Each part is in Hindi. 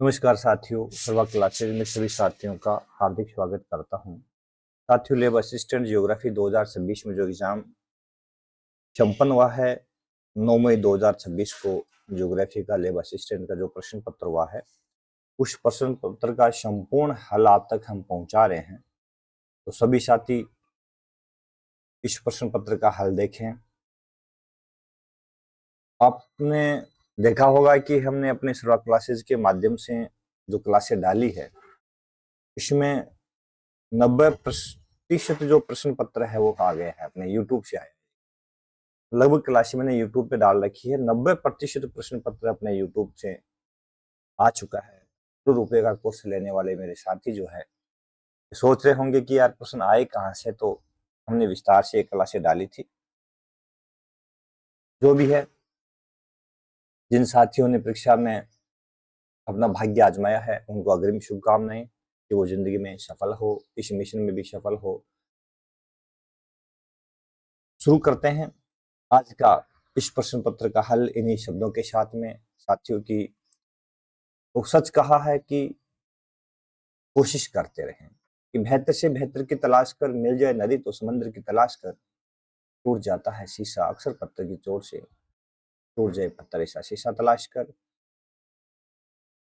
नमस्कार साथियों, सर्वा क्लासेज में सभी साथियों का हार्दिक स्वागत करता हूं। साथियों, लेब असिस्टेंट जियोग्राफी 2026 में जो एग्जाम संपन्न हुआ है 9 मई 2026 को जियोग्राफी का लेब असिस्टेंट का जो प्रश्न पत्र हुआ है, उस प्रश्न पत्र का संपूर्ण हल आप तक हम पहुंचा रहे हैं। तो सभी साथी इस प्रश्न पत्र का हल देखें। आपने देखा होगा कि हमने अपने सर्वा क्लासेज के माध्यम से जो क्लासें डाली है, इसमें 90% जो प्रश्न पत्र है वो आ गए हैं, अपने यूट्यूब से आए। लगभग क्लास मैंने यूट्यूब पे डाल रखी है। 90% प्रश्न पत्र अपने यूट्यूब से आ चुका है। ₹100 का कोर्स लेने वाले मेरे साथी जो है सोच रहे होंगे कि यार प्रश्न आए कहाँ से, तो हमने विस्तार से एक क्लासे डाली थी। जो भी है, जिन साथियों ने परीक्षा में अपना भाग्य आजमाया है उनको अग्रिम शुभकामनाएं कि वो जिंदगी में सफल हो, इस मिशन में भी सफल हो। शुरू करते हैं आज का इस प्रश्न पत्र का हल इन्हीं शब्दों के साथ में। साथियों की वो सच कहा है कि कोशिश करते रहें कि बेहतर से बेहतर की तलाश कर, मिल जाए नदी तो समंदर की तलाश कर, टूट जाता है शीशा अक्सर पत्थर की चोट से, टूट जाए पत्थर ऐसा शीशा तलाश कर,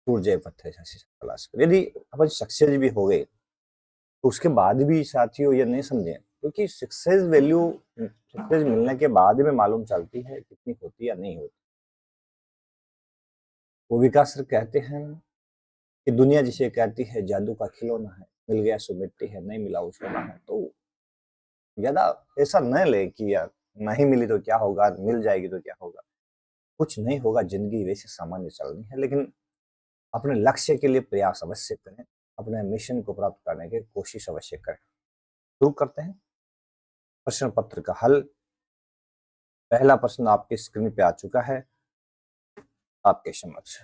टूट जाए पत्थर ऐसा शीशा तलाश कर। यदि अपन सक्सेस भी हो गए तो उसके बाद भी साथियों ये नहीं समझे, क्योंकि सक्सेस वैल्यू सक्सेस मिलने के बाद में मालूम चलती है कितनी होती या नहीं होती। वो विकास सर कहते हैं कि दुनिया जिसे कहती है जादू का खिलौना है, मिल गया सो मिट्टी है, नहीं मिला वो सोना है। तो ज्यादा ऐसा न ले कि यार नहीं मिली तो क्या होगा, मिल जाएगी तो क्या होगा। कुछ नहीं होगा, जिंदगी वैसे सामान्य चलनी है, लेकिन अपने लक्ष्य के लिए प्रयास अवश्य करें, अपने मिशन को प्राप्त करने की कोशिश अवश्य करें। शुरू करते हैं प्रश्न पत्र का हल। पहला प्रश्न आपके स्क्रीन पे आ चुका है आपके समक्ष।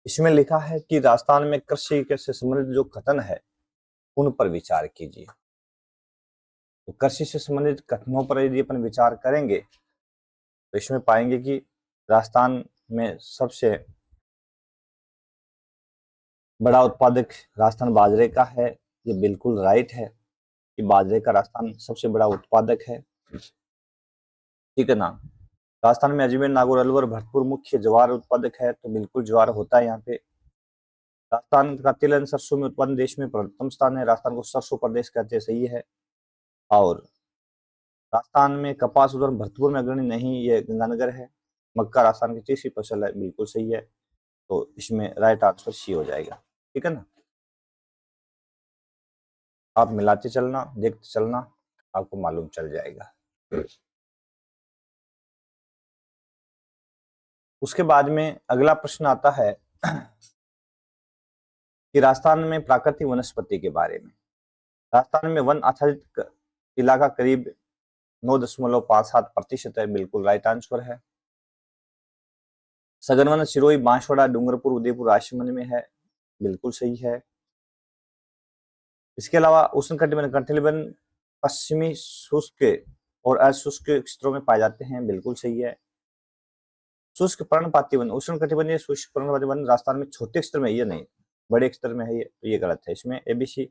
इसमें लिखा है कि राजस्थान में कृषि से संबंधित जो कथन है उन पर विचार कीजिए। तो कृषि से संबंधित कथनों पर यदि अपन विचार करेंगे तो इसमें पाएंगे कि राजस्थान में सबसे बड़ा उत्पादक राजस्थान बाजरे का है। ये बिल्कुल राइट है कि बाजरे का राजस्थान सबसे बड़ा उत्पादक है, ठीक है ना। राजस्थान में अजमेर, नागौर, अलवर, भरतपुर मुख्य ज्वार उत्पादक है, तो बिल्कुल ज्वार होता है यहाँ पे। राजस्थान का तिलहन सरसों में उत्पादन देश में प्रथम स्थान है, राजस्थान को सरसों प्रदेश कहते हैं, सही है। और राजस्थान में कपास उत्पादन भरतपुर में अग्रणी नहीं, ये गंगानगर है। मक्का राजस्थान की तीसरी फसल है, बिल्कुल सही है। तो इसमें राइट आंसर सी हो जाएगा, ठीक है ना। आप मिलाते चलना, देखते चलना, आपको मालूम चल जाएगा। उसके बाद में अगला प्रश्न आता है कि राजस्थान में प्राकृतिक वनस्पति के बारे में। राजस्थान में वन आच्छादित इलाका करीब 9.57% है, बिल्कुल राइट आंसर है। सघन वन सिरोही, बांसवाड़ा, डूंगरपुर, उदयपुर राजसमंद में है, बिल्कुल सही है। इसके अलावा उष्णकटिबंधीय कंटीले वन पश्चिमी शुष्क और अशुष्क क्षेत्रों में पाए जाते हैं, बिल्कुल सही है। शुष्क पर्णपाती वन, उष्णकटिबंधीय शुष्क पर्णपाती वन राजस्थान में छोटे स्तर में, ये नहीं बड़े स्तर में है, ये गलत है। इसमें एबीसी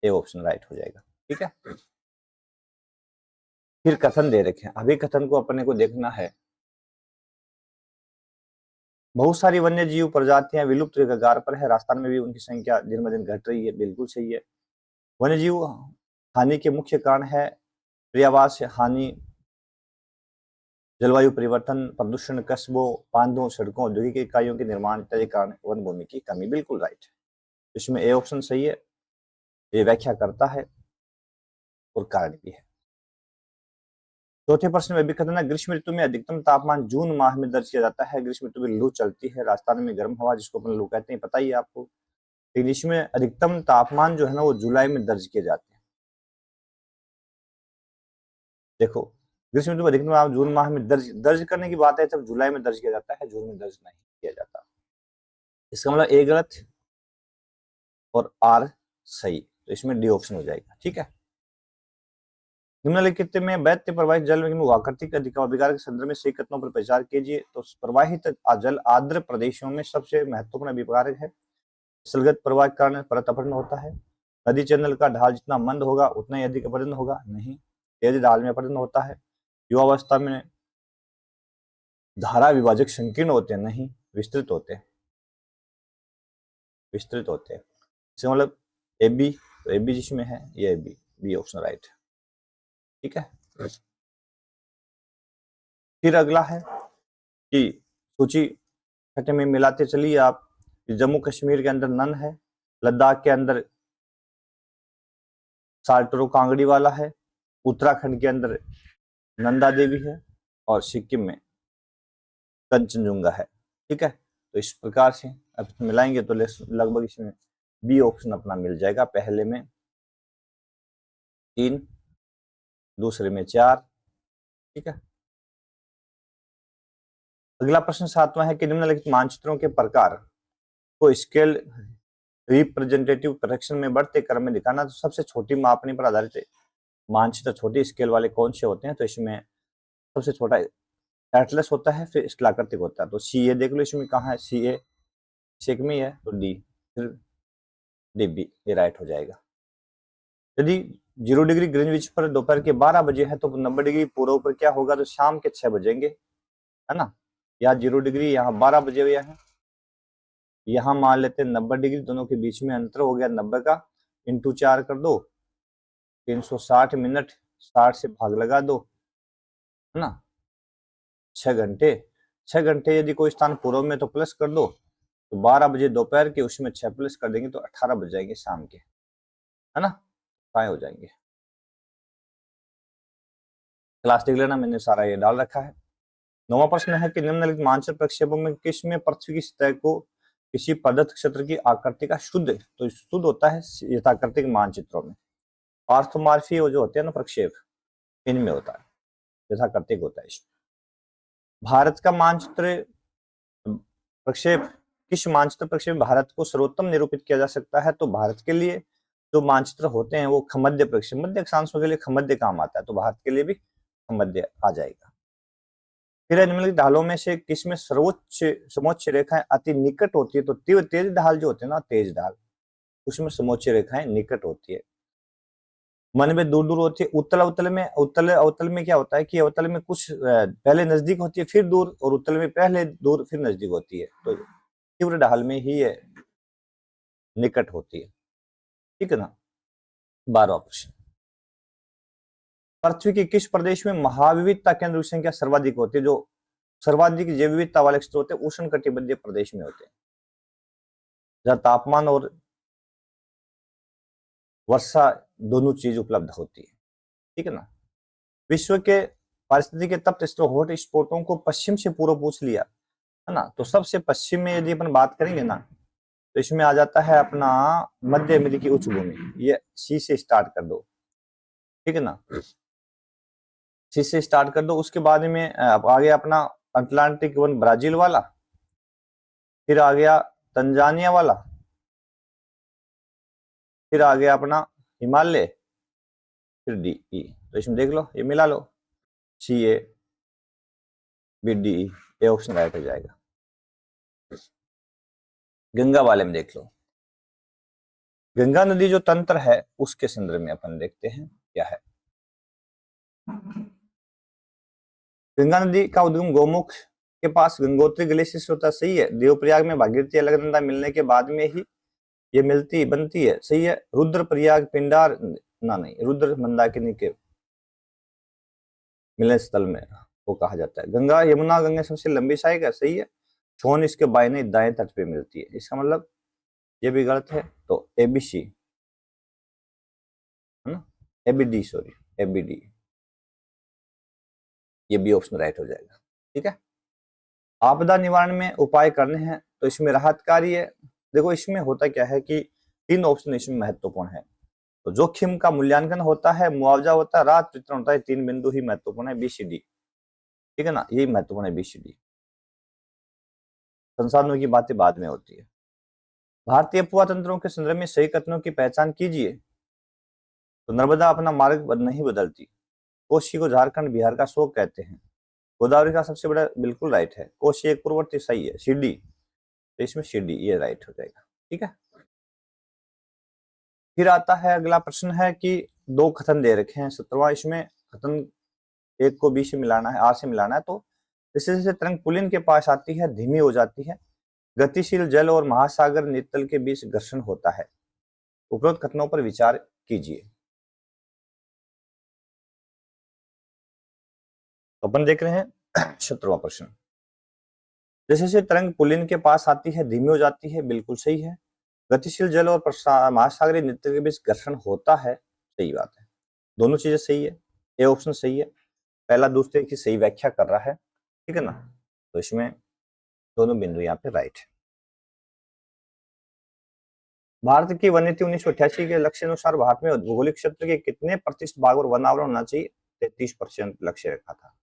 ए ऑप्शन राइट हो जाएगा, ठीक है। फिर कथन दे रखे हैं, अभी कथन को अपने को देखना है। बहुत सारी वन्य जीव प्रजातियां विलुप्त के कगार पर है, राजस्थान में भी उनकी संख्या दिन ब दिन घट रही है, बिल्कुल सही है। वन्य जीव हानि के मुख्य कारण है पर्यावास हानि, जलवायु परिवर्तन, प्रदूषण, कस्बों, बांधों, सड़कों, औद्योगिक इकाइयों के निर्माण इत्यादि कारण वन भूमि की कमी, बिल्कुल राइट है। इसमें ए ऑप्शन सही है, ये व्याख्या करता है और कारण भी है। चौथे प्रश्न में भी कथन है, ग्रीष्म ऋतु में अधिकतम तापमान जून माह में दर्ज किया जाता है। ग्रीष्म ऋतु में लू चलती है, राजस्थान में गर्म हवा जिसको अपन लू कहते हैं, पता ही है आपको। लेकिन इसमें अधिकतम तापमान जो है ना वो जुलाई में दर्ज किए जाते हैं। देखो, ग्रीष्म ऋतु में अधिकतम आप जून माह में दर्ज करने की बात है तब जुलाई में दर्ज किया जाता है, जून में दर्ज नहीं किया जाता। इसका मतलब ए गलत और आर सही, तो इसमें डी ऑप्शन हो जाएगा, ठीक है। निम्नलिखित में दैत्य प्रवाहित जल में वाकृतिक अधिकार के संदर्भ में सही कथनों पर विचार कीजिए। तो प्रवाहित जल आर्द्र प्रदेशों में सबसे महत्वपूर्ण अभिकारक है। स्थलगत प्रवाह के कारण परत अपरदन होता है। नदी चैनल का ढाल जितना मंद होगा उतना ही अधिक अपरदन होगा, नहीं। तेज ढाल में अपरदन होता है। युवावस्था में धारा विभाजक संकीर्ण होते हैं, नहीं, विस्तृत होते हैं, विस्तृत होते हैं। इसका मतलब ए बी, तो ए बी जिसमें है ये बी, बी ऑप्शन राइट है, ठीक है। फिर अगला है कि सूची छठे में मिलाते चलिए आप। जम्मू कश्मीर के अंदर नन है, लद्दाख के अंदर साल्टोरो कांगड़ी वाला है, उत्तराखंड के अंदर नंदा देवी है और सिक्किम में कंचनजुंगा है, ठीक है। तो इस प्रकार से अब मिलाएंगे तो लगभग इसमें बी ऑप्शन अपना मिल जाएगा। पहले में 3, दूसरे में 4, ठीक है। अगला प्रश्न 7वां है कि निम्नलिखित मानचित्रों के प्रकार को स्केल रिप्रेजेंटेटिव करेक्शन में बढ़ते क्रम में दिखाना। तो सबसे छोटी मापनी पर आधारित मानचित्र छोटी स्केल वाले कौन से होते हैं? तो इसमें सबसे छोटा एटलस होता है, फिर स्थलाकृतिक होता है। तो सी ए देख लो, इसमें कहाँ है सी ए, सेक में है, तो डी, फिर डी बी, ये राइट हो जाएगा। यदि 0 डिग्री ग्रीनविच पर दोपहर के 12 बजे है तो 90 डिग्री पूर्व पर क्या होगा? तो शाम के 6 बजेंगे, है ना। यहाँ 0 डिग्री, यहाँ 12 बजे हुए हैं, यहाँ मान लेते हैं 90 डिग्री, दोनों के बीच में अंतर हो गया 90 का, इंटू 4 कर दो, 360 मिनट, 60 से भाग लगा दो, है ना, 6 घंटे। 6 घंटे यदि कोई स्थान पूर्व में तो प्लस कर दो, तो 12 बजे दोपहर के, उसमें 6 प्लस कर देंगे तो 18 बज जाएंगे शाम के, है ना, काय हो जाएंगे। क्लास देख लेना, मैंने सारा ये डाल रखा है। 9वां प्रश्न है कि निम्नलिखित मानचित्र प्रक्षेपों में किस में पृथ्वी की सतह को किसी प्रदत्त क्षेत्र की आकृति का शुद्ध, तो शुद्ध होता है यथाकृतिक मानचित्रों में। ऑर्थोमॉर्फी जो होते हैं ना प्रक्षेप, इनमें होता है, यथाकृतिक होता है इसमें। भारत का मानचित्र प्रक्षेप, किस मानचित्र प्रक्षेप भारत को सर्वोत्तम निरूपित किया जा सकता है? तो भारत के लिए जो मानचित्र होते हैं वो खमध्य प्रक्षेप, मध्य अक्षांशों के लिए खमध्य काम आता है, तो भारत के लिए भी खमध्य आ जाएगा। फिर निम्नलिखित ढालों में से किसमें सर्वोच्च समोच्च रेखाएं अति निकट होती है? तो तीव्र तेज ढाल जो होते हैं ना, तेज ढाल, उसमें समोच्च रेखाएं निकट होती है, मन में दूर दूर होती है। उत्तल अवतल में, उत्तल अवतल में क्या होता है कि अवतल में कुछ पहले नजदीक होती है फिर दूर, और उत्तल में पहले दूर फिर नजदीक होती है। तो तीव्र ढाल में ही ये निकट होती है, ठीक है ना। 12वां प्रश्न, पृथ्वी के किस प्रदेश में महाविविधता केंद्र की संख्या सर्वाधिक होती है? जो सर्वाधिक जैव विविधता वाले क्षेत्र होते हैं उष्ण कटिबंधीय प्रदेश में होते हैं, जहां तापमान और वर्षा दोनों चीज उपलब्ध होती है, ठीक है ना। विश्व के पारिस्थितिक के तप्त स्तरों हॉट स्पॉटों को पश्चिम से पूर्व पूछ लिया, है ना। तो सबसे पश्चिम में यदि अपन बात करेंगे ना, तो इसमें आ जाता है अपना मध्य अमेरिकी उच्च भूमि, ये सी से स्टार्ट कर दो, ठीक है ना, सी से स्टार्ट कर दो। उसके बाद में आगे अपना अटलांटिक वन ब्राजील वाला, फिर आ गया तंजानिया वाला, फिर आ गया अपना हिमालय, फिर डी ई। तो इसमें देख लो, ये मिला लो, सी ए बी डी ई, ये ऑप्शन राइट हो जाएगा। गंगा वाले में देख लो, गंगा नदी जो तंत्र है उसके संदर्भ में अपन देखते हैं क्या है। गंगा नदी का उद्गम गोमुख के पास गंगोत्री ग्लेशियर से होता है, सही है। देवप्रयाग में भागीरथी अलकनंदा मिलने के बाद में ही ये मिलती बनती है, सही है। रुद्रप्रयाग पिंडार ना, नहीं, रुद्र मंदाकिनी के मिलने स्थल में वो कहा जाता है। गंगा यमुना गंगा सबसे लंबी सहायक है, सही है। छोन इसके बाएं दाएं तट पे मिलती है, इसका मतलब ये भी गलत है। तो एबीसी, है ना, एबीडी, सॉरी एबीडी, ये भी ऑप्शन राइट हो जाएगा, ठीक है। आपदा निवारण में उपाय करने हैं, तो इसमें राहत कार्य है। देखो इसमें होता क्या है कि 3 ऑप्शन इसमें महत्वपूर्ण है। तो जोखिम का मूल्यांकन होता है, मुआवजा होता है, राहत वितरण होता है। 3 बिंदु ही महत्वपूर्ण है, BCD, ठीक है ना, यही महत्वपूर्ण है BCD। संसाधनों की बातें बाद में होती है। भारतीय अफवाह तंत्रों के संदर्भ में सही कथनों की पहचान कीजिए। तो नर्मदा अपना मार्ग नहीं बदलती, कोसी को झारखंड बिहार का शोक कहते हैं। गोदावरी का सबसे बड़ा, बिल्कुल राइट है। कोसी एक पूर्ववर्ती, सही है। शिरडी, तो इसमें शिरडी, ये राइट हो जाएगा। ठीक है। फिर आता है अगला प्रश्न है कि दो कथन दे रखे हैं 17वां, इसमें कथन एक को बी से मिलाना है, आ से मिलाना है। तो जैसे जैसे तरंग पुलिन के पास आती है धीमी हो जाती है, गतिशील जल और महासागर नितल के बीच घर्षण होता है। उपरोक्त कथनों पर विचार कीजिए। तो अपन देख रहे हैं 17वां प्रश्न। जैसे जैसे तरंग पुलिन के पास आती है धीमी हो जाती है, बिल्कुल सही है। गतिशील जल और महासागरीय नितल के बीच घर्षण होता है, सही बात है। दोनों चीजें सही है, ए ऑप्शन सही है। पहला दूसरे की सही व्याख्या कर रहा है, ठीक है ना। तो इसमें दोनों बिंदु यहाँ पे राइट है। भारत की वन्यता 1988 के लक्ष्य अनुसार भारत में भौगोलिक क्षेत्र के कितने प्रतिशत भाग और वन आवरण होना चाहिए? 33% लक्ष्य रखा था।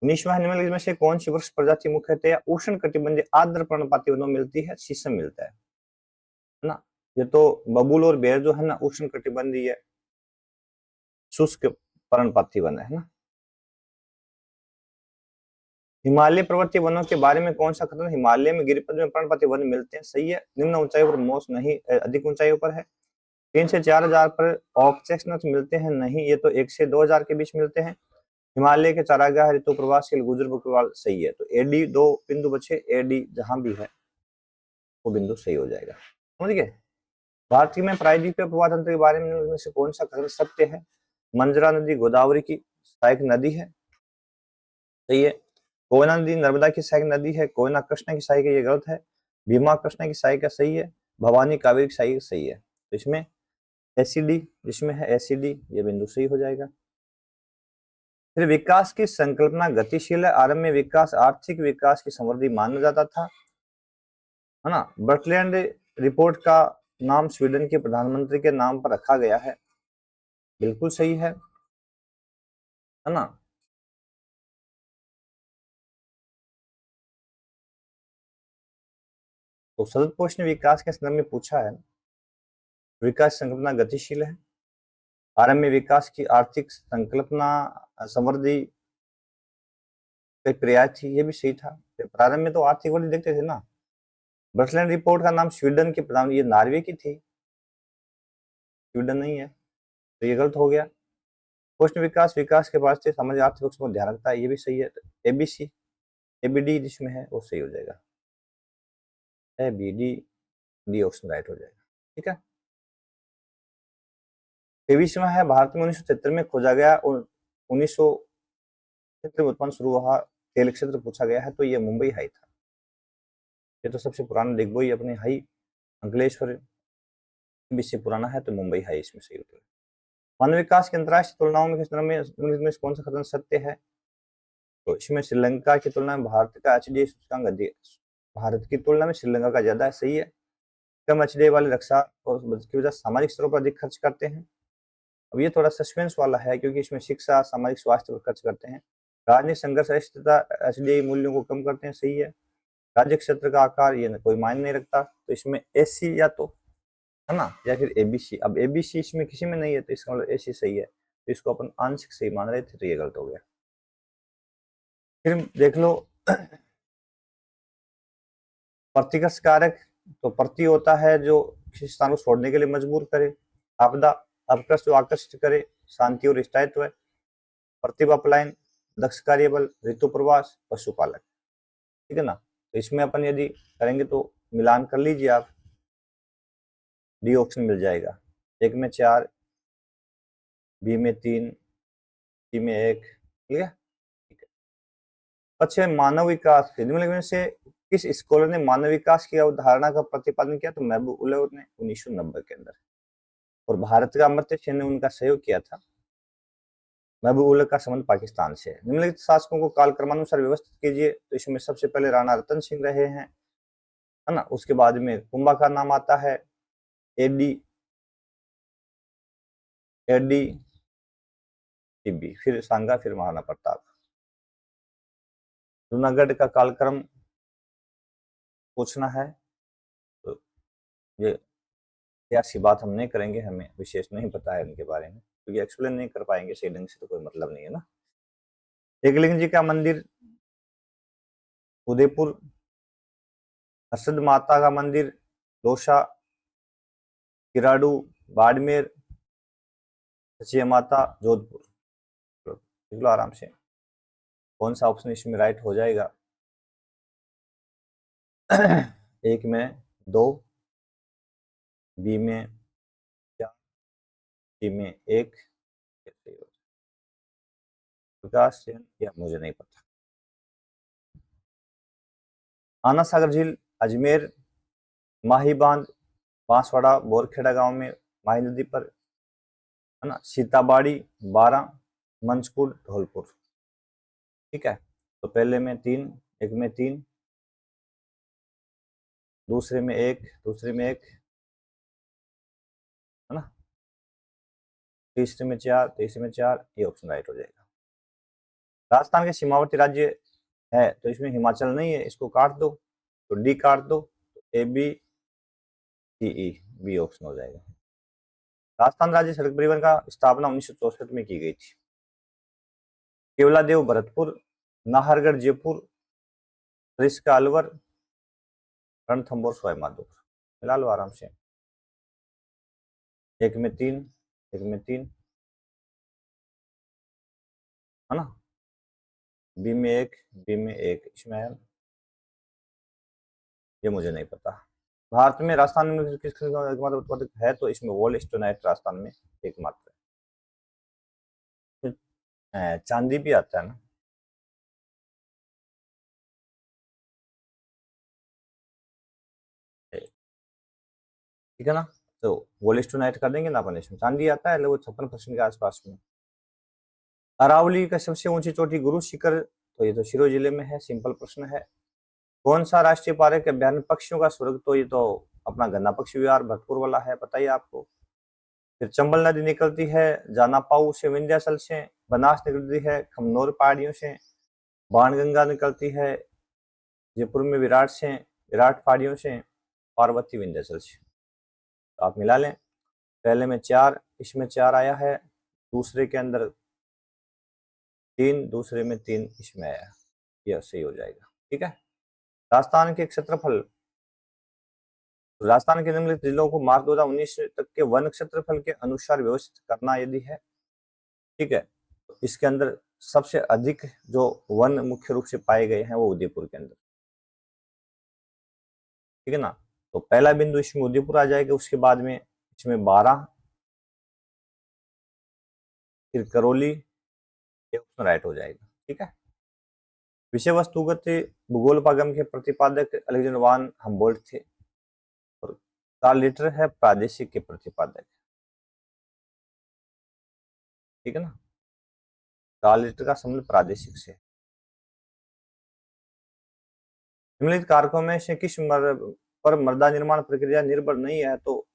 19वां निम्नलिखित में से कौन सी वृक्ष प्रजाति मुख्यतः उष्ण कटिबंधीय आर्द्र पर्णपाती वनों में मिलती है? शीशम मिलता है ना। ये तो बबूल और बेर जो है ना, उष्ण कटिबंधीय शुष्क पर्णपाती वन है ना। हिमालय पर्वतीय वनों के बारे में कौन सा कथन? हिमालय में गिरिपथ में पर्णपाती वन मिलते हैं, सही है। निम्न ऊंचाई पर मोस नहीं, अधिक ऊंचाइयों पर है। 3 से 4,000 पर ऑक चेस्टनट मिलते हैं, नहीं। ये तो 1 से 2,000 के बीच मिलते हैं। हिमालय के चारागाह ऋतु प्रवास के लिए गुजर बकरवाल, सही है। तो एडी, 2 बिंदु बचे, एडी जहां भी है वो बिंदु सही हो जाएगा। समझ गए। भारत में प्रायद्वीपीय प्रवाह तंत्र के बारे में इनमें से कौन सा कथन सत्य है? मंजरा नदी गोदावरी की सहायक नदी है, सही है। कोयना नदी नर्मदा की सहायक नदी है। कोयना कृष्णा की सहायक है, ये गलत है। भीमा कृष्णा की सहायक है, सही है। भवानी कावेरी की सहायक, सही है। तो इसमें एसिडी, जिसमें है एसिडी, ये बिंदु सही हो जाएगा। फिर विकास की संकल्पना गतिशील है। आरंभ में विकास आर्थिक विकास की समृद्धि माना जाता था, है ना। बर्टलैंड रिपोर्ट का नाम स्वीडन के प्रधानमंत्री के नाम पर रखा गया है, बिल्कुल सही है ना। तो सतत पोष ने विकास के संदर्भ में पूछा है। विकास संकल्पना गतिशील है। आरंभ में विकास की आर्थिक संकल्पना समृद्धि एक पर्याय थी, ये भी सही था। प्रारंभ में तो आर्थिक वृद्धि देखते थे ना। बर्टलैंड रिपोर्ट का नाम स्वीडन के प्रधान, ये नॉर्वे की थी, स्वीडन नहीं है, तो ये गलत हो गया। पोषण विकास विकास के वास्ते समाज आर्थिक पक्ष को ध्यान रखता है, ये भी सही है। तो एबीसी, एबीडी जिसमें है वो सही हो जाएगा। एबीडी, डी ऑप्शन राइट हो जाएगा। ठीक है। 23वां है, भारत में 1973 में खोजा गया और 1973 में उत्पन्न शुरू हुआ तेल क्षेत्र पूछा गया है, तो ये मुंबई हाई था। ये तो सबसे पुराना डिगबोई अपने हाई, अंकलेश्वर भी से पुराना है, तो मुंबई हाई इसमें सही होता है। मानव विकास की अंतर्राष्ट्रीय तुलनाओं में कौन सा कथन सत्य है? तो इसमें श्रीलंका की तुलना में भारत का एचडीआई सूचकांक अधिक, भारत की तुलना में श्रीलंका का ज्यादा है, सही है। कम एचडीआई वाले रक्षा और की वजह सामाजिक स्तरों पर अधिक खर्च करते हैं। अब ये थोड़ा सस्पेंस वाला है, क्योंकि इसमें शिक्षा सामाजिक स्वास्थ्य पर खर्च करते हैं। राजनीतिक संघर्ष तथा एचडीआई मूल्यों को कम करते हैं, सही है। राज्य क्षेत्र का आकार ये कोई मायने नहीं रखता, तो इसमें एसी या तो है ना, या फिर एबीसी। अब एबीसी इसमें किसी में नहीं है, तो इसका मतलब एसी सही है। तो इसको अपन आंशिक सही मान रहे थे, तो ये गलत हो गया। फिर देख लो प्रतिकर्ष कारक। तो प्रति होता है जो किसी स्थान को छोड़ने के लिए मजबूर करे। आपदा, अपकर्ष जो आकर्षित करे। शांति और स्थायित्व है। प्रतिभा पलायन, दक्ष कार्यबल, ऋतु प्रवास, पशुपालक, ठीक है ना। तो इसमें अपन यदि करेंगे तो मिलान कर लीजिए आप, डी ऑप्शन मिल जाएगा। 1 में 4, बी में 3, सी में 1, ठीक है। अच्छा, मानव विकास निम्नलिखित में से किस स्कॉलर ने मानव विकास की अवधारणा का प्रतिपादन किया? तो महबूब उल ने 1990 के अंदर, और भारत का अमर्त्य सेन ने उनका सहयोग किया था। महबूब उल का संबंध पाकिस्तान से है। निम्नलिखित शासकों को कालक्रमानुसार व्यवस्थित कीजिए। तो इसमें सबसे पहले राणा रतन सिंह रहे हैं, है ना। उसके बाद में कुंभा का नाम आता है, एडी, एडी टिब्बी, फिर सांगा, फिर महाराणा प्रताप। जूनागढ़ का कालक्रम पूछना है, तो ये ऐसी बात हम नहीं करेंगे, हमें विशेष नहीं पता है इनके बारे में। क्योंकि एक्सप्लेन नहीं कर पाएंगे सही ढंग से तो कोई मतलब नहीं है ना। एकलिंग जी का मंदिर उदयपुर, हर्षद माता का मंदिर दौसा, किराडू बाड़मेर, सचिया माता जोधपुर। देख लो आराम से कौन सा ऑप्शन इसमें राइट हो जाएगा। एक में 2, बी में 4, सी में 1। विकास जैन या मुझे नहीं पता। आना सागर झील अजमेर, माही बांध बांसवाड़ा बोरखेड़ा गांव में माही नदी पर है ना, सीताबाड़ी 12, मंचकुट धौलपुर। ठीक है, तो पहले में 3, एक में 3, दूसरे में 1, दूसरे में 1 है ना, तीसरे में 4, तीसरे में 4, ये ऑप्शन राइट हो जाएगा। राजस्थान के सीमावर्ती राज्य है तो इसमें हिमाचल नहीं है, इसको काट दो तो डी काट दो, तो A B C E B option हो जाएगा। राजस्थान राज्य सड़क परिवहन का स्थापना 1964 में की गई थी। केवलादेव भरतपुर, नाहरगढ़ जयपुर, सरिस्का अलवर, रणथंभौर सवाई माधोपुर। मिला लो आराम से, एक में 3, एक में 3 है ना, बी में 1, बी में 1 इसमें है, ये मुझे नहीं पता। भारत में राजस्थान में किस किस्म का एकमात्र उत्पादक है तो इसमें वोल्स्टोनाइट राजस्थान में एकमात्र है। चांदी भी आता है ना, ठीक है ना, तो वोल्स्टोनाइट कर देंगे ना अपन, इसमें चांदी आता है लगभग 56% के आसपास में। अरावली का सबसे ऊंची चोटी गुरु शिखर, तो ये तो सिरोही जिले में है, सिंपल प्रश्न है। कौन सा राष्ट्रीय पार्क अभ्यारण्य पक्षियों का स्वर्ग, तो ये तो अपना गन्ना पक्षी विहार भरतपुर वाला है, बताइए आपको। फिर चंबल नदी निकलती है जानापाऊ से, विंध्याचल से, बनास निकलती है खमनोर पहाड़ियों से, बाणगंगा निकलती है जयपुर में विराट से, विराट पहाड़ियों से, पार्वती विंध्याचल से। तो आप मिला लें, पहले में 4, इसमें 4 आया है, दूसरे के अंदर 3, दूसरे में 3 इसमें आया, यह सही हो जाएगा। ठीक है, राजस्थान के क्षेत्रफल, राजस्थान के निम्नलिखित जिलों को मार्च 2019 तक के वन क्षेत्रफल के अनुसार व्यवस्थित करना यदि है, ठीक है, तो इसके अंदर सबसे अधिक जो वन मुख्य रूप से पाए गए हैं वो उदयपुर के अंदर, ठीक है ना, तो पहला बिंदु इसमें उदयपुर आ जाएगा, उसके बाद में इसमें 12, फिर करौली, ये ऑप्शन राइट हो जाएगा। ठीक है, विषय वस्तुगत भूगोल पागम के प्रतिपादक अलेक्जेंडर वान हम्बोल्ट थे, और कार्ल लिटर है प्रादेशिक के प्रतिपादक, ठीक है ना, कार्ल लिटर का संबंध प्रादेशिक से। निम्नलिखित कारकों में से किस पर मृदा निर्माण प्रक्रिया निर्भर नहीं है, तो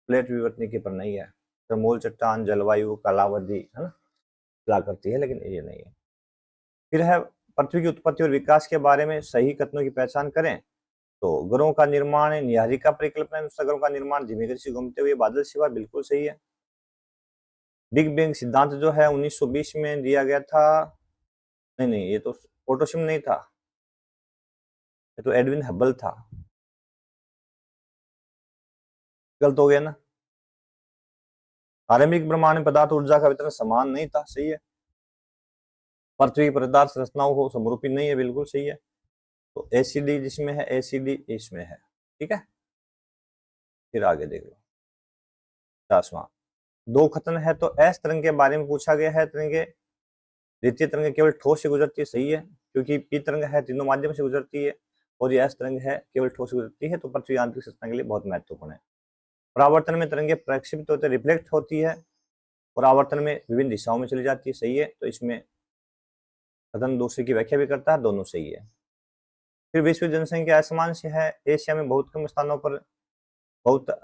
प्लेट विवर्तनिकी पर नहीं है, तो मूल चट्टान, जलवायु, कालावधि है ना, ला करती है, लेकिन ये नहीं है। फिर है पृथ्वी की उत्पत्ति और विकास के बारे में सही कथनों की पहचान करें, तो ग्रहों का निर्माण निहारिका परिकल्पना अनुसार ग्रहों का निर्माण धीमी गति से घूमते हुए बादल सिवा, बिल्कुल सही है। बिग बैंग सिद्धांत जो है 1920 में दिया गया था, नहीं नहीं ये तो ओटोशिम नहीं था, ये तो एडविन हबल था, गलत हो गया ना। आरंभिक ब्रह्मांड पदार्थ ऊर्जा का वितरण समान नहीं था, सही है। पृथ्वी की पदार्थ संरचनाओं को समरूपी नहीं है, बिल्कुल सही है। तो एसीडी जिसमें है, एसीडी इसमें है, ठीक है। फिर आगे देख लो 50वां, दो खतन है तो एस तरंग के बारे में पूछा गया है। तरंगे, द्वितीय तरंग केवल ठोस से गुजरती है, सही है, क्योंकि पी तरंग है तीनों माध्यम से गुजरती है, और ये एस तरंग है केवल ठोस से गुजरती है, तो पृथ्वी आंतरिक संरचना के लिए बहुत महत्वपूर्ण है। परावर्तन में तरंगे प्रक्षेपित होते, रिफ्लेक्ट होती है, और आवर्तन में विभिन्न दिशाओं में चली जाती है, सही है। तो इसमें कथन दूसरे की व्याख्या भी करता है, दोनों सही है। फिर विश्व जनसंख्या असमान से है, एशिया में बहुत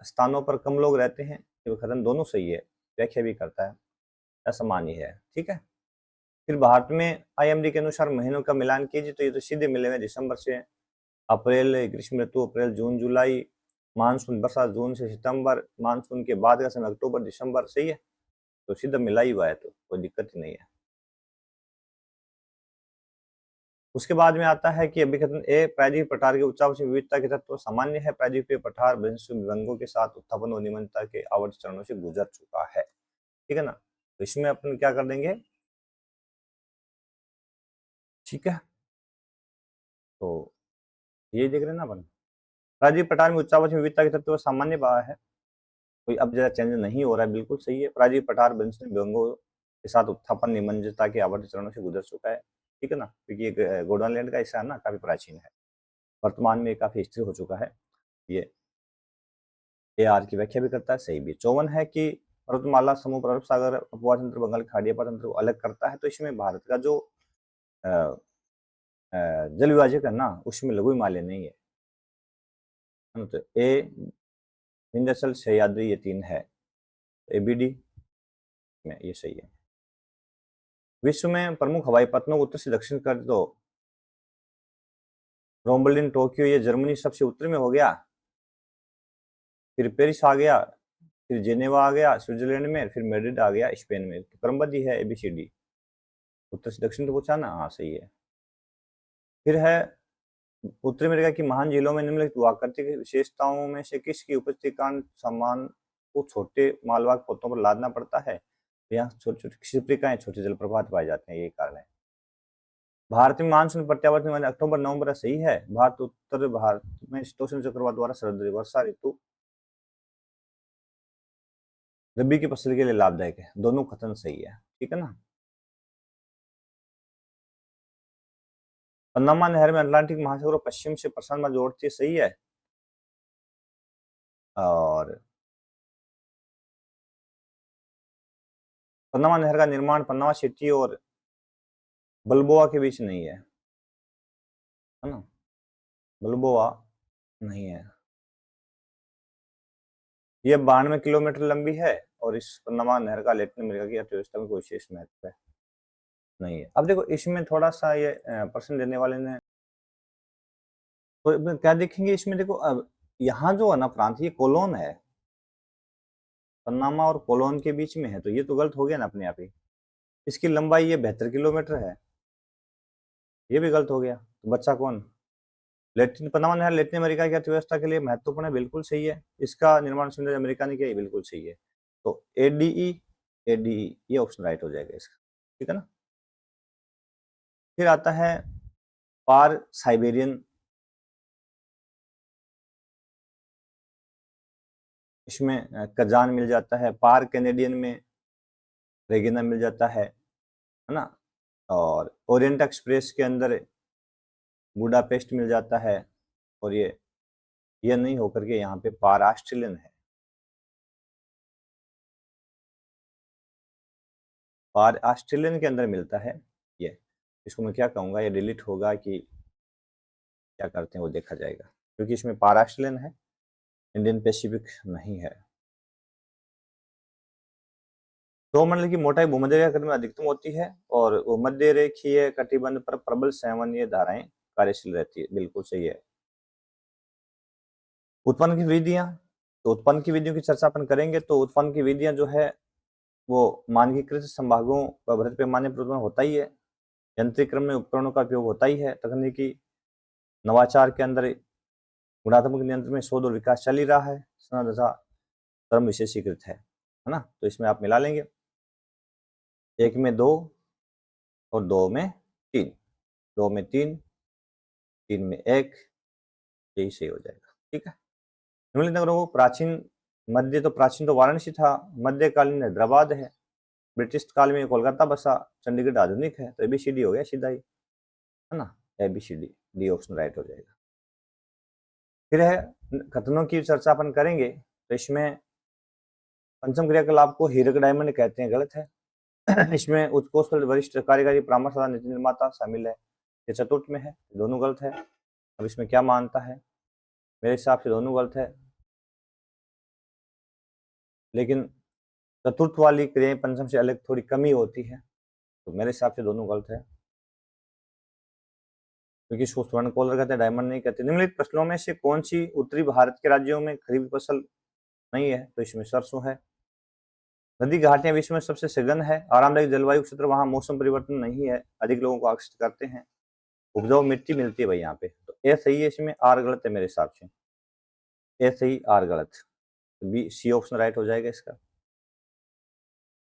स्थानों पर कम लोग रहते हैं, तो कथन दोनों सही है, व्याख्या भी करता है, असमान ही है, ठीक है। फिर भारत में आईएमडी के अनुसार महीनों का मिलान कीजिए, तो ये तो सीधे मिले हुए दिसंबर से अप्रैल, ग्रीष्म ऋतु अप्रैल जून जुलाई, मानसून वर्षा जून से सितंबर, मानसून के बाद का समय अक्टूबर दिसंबर, सही है। तो सीधा मिला ही हुआ है, तो कोई दिक्कत ही नहीं है। उसके बाद में आता है कि अभिकथन ए, प्रायद्वीपीय पठार के उच्चावची विविधता के तत्व सामान्य है। प्रायद्वीपीय पठार विभंगों के साथ उत्थापन और निमनता के आवर्त चरणों से गुजर चुका है। ठीक है ना, तो इसमें अपन क्या कर देंगे, ठीक है, तो ये देख रहे हैं ना अपन, प्रायद्वीपीय पठार में उच्चावची विविधता के तत्व सामान्य भाव है, कोई अब जरा चेंज नहीं हो रहा है, बिल्कुल सही है। प्रायद्वीपीय पठार विभंगों के साथ उत्थापन निमंजता के आवर्त चरणों से गुजर चुका है। ठीक है ना, क्योंकि ये गोंडवाना का हिस्सा है ना, काफी प्राचीन है, वर्तमान में काफी स्थिर हो चुका है। ये आर की व्याख्या भी करता है, सही भी। 54 है कि पर्वतमाला समूह अरब सागर, उपवा तंत्र, बंगाल की खाड़ी तंत्र को अलग करता है। तो इसमें भारत का जो जल विभाजक है ना, उसमें लघु हिमालय नहीं है, तो ए विंध्याचल, सह्याद्री, ये 3 है, एबीडी में ये सही है। विश्व में प्रमुख हवाई पथनों को उत्तर से दक्षिण कर दो, रोम, टोक्यो, ये जर्मनी सबसे उत्तर में हो गया, फिर पेरिस आ गया, फिर जेनेवा आ गया स्विट्जरलैंड में, फिर मैड्रिड आ गया स्पेन में। तो क्रमबद्ध ही है एबीसीडी, उत्तर से दक्षिण तो पूछा ना, हाँ सही है। फिर है उत्तरी अमेरिका की महान झीलों में निम्नलिखित आकृतिक विशेषताओं में से किसकी उपस्थिति कारण सामान को छोटे मालवाहक पोतों पर लादना पड़ता है। यहाँ छोटी छोटी क्षिप्रिकाएं, छोटे जलप्रपात पाए जाते हैं, यही कारण है। भारत में मानसून प्रत्यावर्तन अक्टूबर नवंबर सही है। भारत उत्तर भारत में शीतोष्ण चक्रवात द्वारा शरद वर्षा ऋतु रबी की फसल के लिए लाभदायक है, दोनों कथन सही है। ठीक है ना, पनामा नहर में अटलांटिक महासागर पश्चिम से प्रशांत में जोड़ती है, सही है। और पनामा नहर का निर्माण पनामा सिटी और बल्बोआ के बीच नहीं है ना, बल्बोआ नहीं है। यह 92 किलोमीटर लंबी है और इस पनामा नहर का लैटिन अमेरिका की अर्थव्यवस्था में कोई विशेष महत्व है नहीं है। अब देखो इसमें थोड़ा सा ये प्रश्न देने वाले ने, तो क्या देखेंगे इसमें, देखो अब यहाँ जो है ना प्रांत, ये कोलोन है, पनामा और कोलोन के बीच में है, तो ये तो गलत हो गया ना अपने आप ही। इसकी लंबाई ये 72 किलोमीटर है, ये भी गलत हो गया, तो बच्चा कौन, लैटिन पनामा नहर लैटिन अमेरिका की अर्थव्यवस्था के लिए महत्वपूर्ण है, बिल्कुल सही है। इसका निर्माण संयुक्त अमेरिका ने किया, बिल्कुल सही है। तो एडीई, एडीई ये ऑप्शन राइट हो जाएगा इसका, ठीक है ना। फिर आता है पार साइबेरियन, इसमें कजान मिल जाता है, पार कैनेडियन में रेगिना मिल जाता है ना, और ओरिएंट एक्सप्रेस के अंदर बुडापेस्ट मिल जाता है, और ये नहीं होकर के यहाँ पे पार ऑस्ट्रेलियन है, पार ऑस्ट्रेलियन के अंदर मिलता है ये। इसको मैं क्या कहूँगा, ये डिलीट होगा कि क्या करते हैं वो देखा जाएगा, क्योंकि इसमें पार ऑस्ट्रेलियन है, इंडियन पैसिफिक नहीं है। तो मंडल की मोटाई भूमध्य रेखा में अधिकतम होती है और वो मध्य रेखीय कटिबंध पर प्रबल संवहनीय धाराएं कार्यशील रहती है, बिल्कुल सही है। उत्पन्न की विधियां, तो उत्पन्न की विधियों की चर्चा अपन करेंगे। तो उत्पन्न की विधियां जो है वो मानकीकृत संभागों का बृहद पैमाने पर उत्पन्न होता ही है, यंत्रीक्रम में उपकरणों का उपयोग होता ही है, तकनीकी नवाचार के अंदर गुणात्मक नियंत्रण में शोध और विकास चल ही रहा है, तथा धर्म विशेषीकृत है ना। तो इसमें आप मिला लेंगे, 1 में 2 और 2 में 3, 2 में 3, 3 में 1, यही सही हो जाएगा। ठीक है, निम्नलिखित नगरों को प्राचीन मध्य, तो प्राचीन तो वाराणसी था, मध्यकालीन हैदराबाद है, ब्रिटिश काल में कोलकाता बसा, चंडीगढ़ आधुनिक है। तो एबीसीडी हो गया सीधा ही, है ना, एबीसीडी, डी ऑप्शन राइट हो जाएगा। फिर है कथनों की चर्चा अपन करेंगे। तो इसमें पंचम क्रियाकलाप को हीरक डायमंड कहते हैं, गलत है। इसमें उत्कोष वरिष्ठ कार्यकारी परामर्शदाता नीति निर्माता शामिल है, ये चतुर्थ में है, दोनों गलत है। अब इसमें क्या मानता है, मेरे हिसाब से दोनों गलत है, लेकिन चतुर्थ वाली क्रियाएं पंचम से अलग थोड़ी कमी होती है, तो मेरे हिसाब से दोनों गलत है, क्योंकि इसको स्वर्ण कॉलर कहते हैं, डायमंड नहीं कहते। निम्नलिखित फसलों में से कौन सी उत्तरी भारत के राज्यों में खरीफ फसल नहीं है। तो इसमें सरसों है, नदी घाटियां विश्व में सबसे सघन है, आरामदायक जलवायु क्षेत्र, वहां मौसम परिवर्तन नहीं है, अधिक लोगों को आकर्षित करते हैं, उपजाऊ मिट्टी मिलती है भाई यहाँ पे। तो ए सही है, इसमें आर गलत है मेरे हिसाब से, ए सही आर गलत, तो बी सी ऑप्शन राइट हो जाएगा इसका।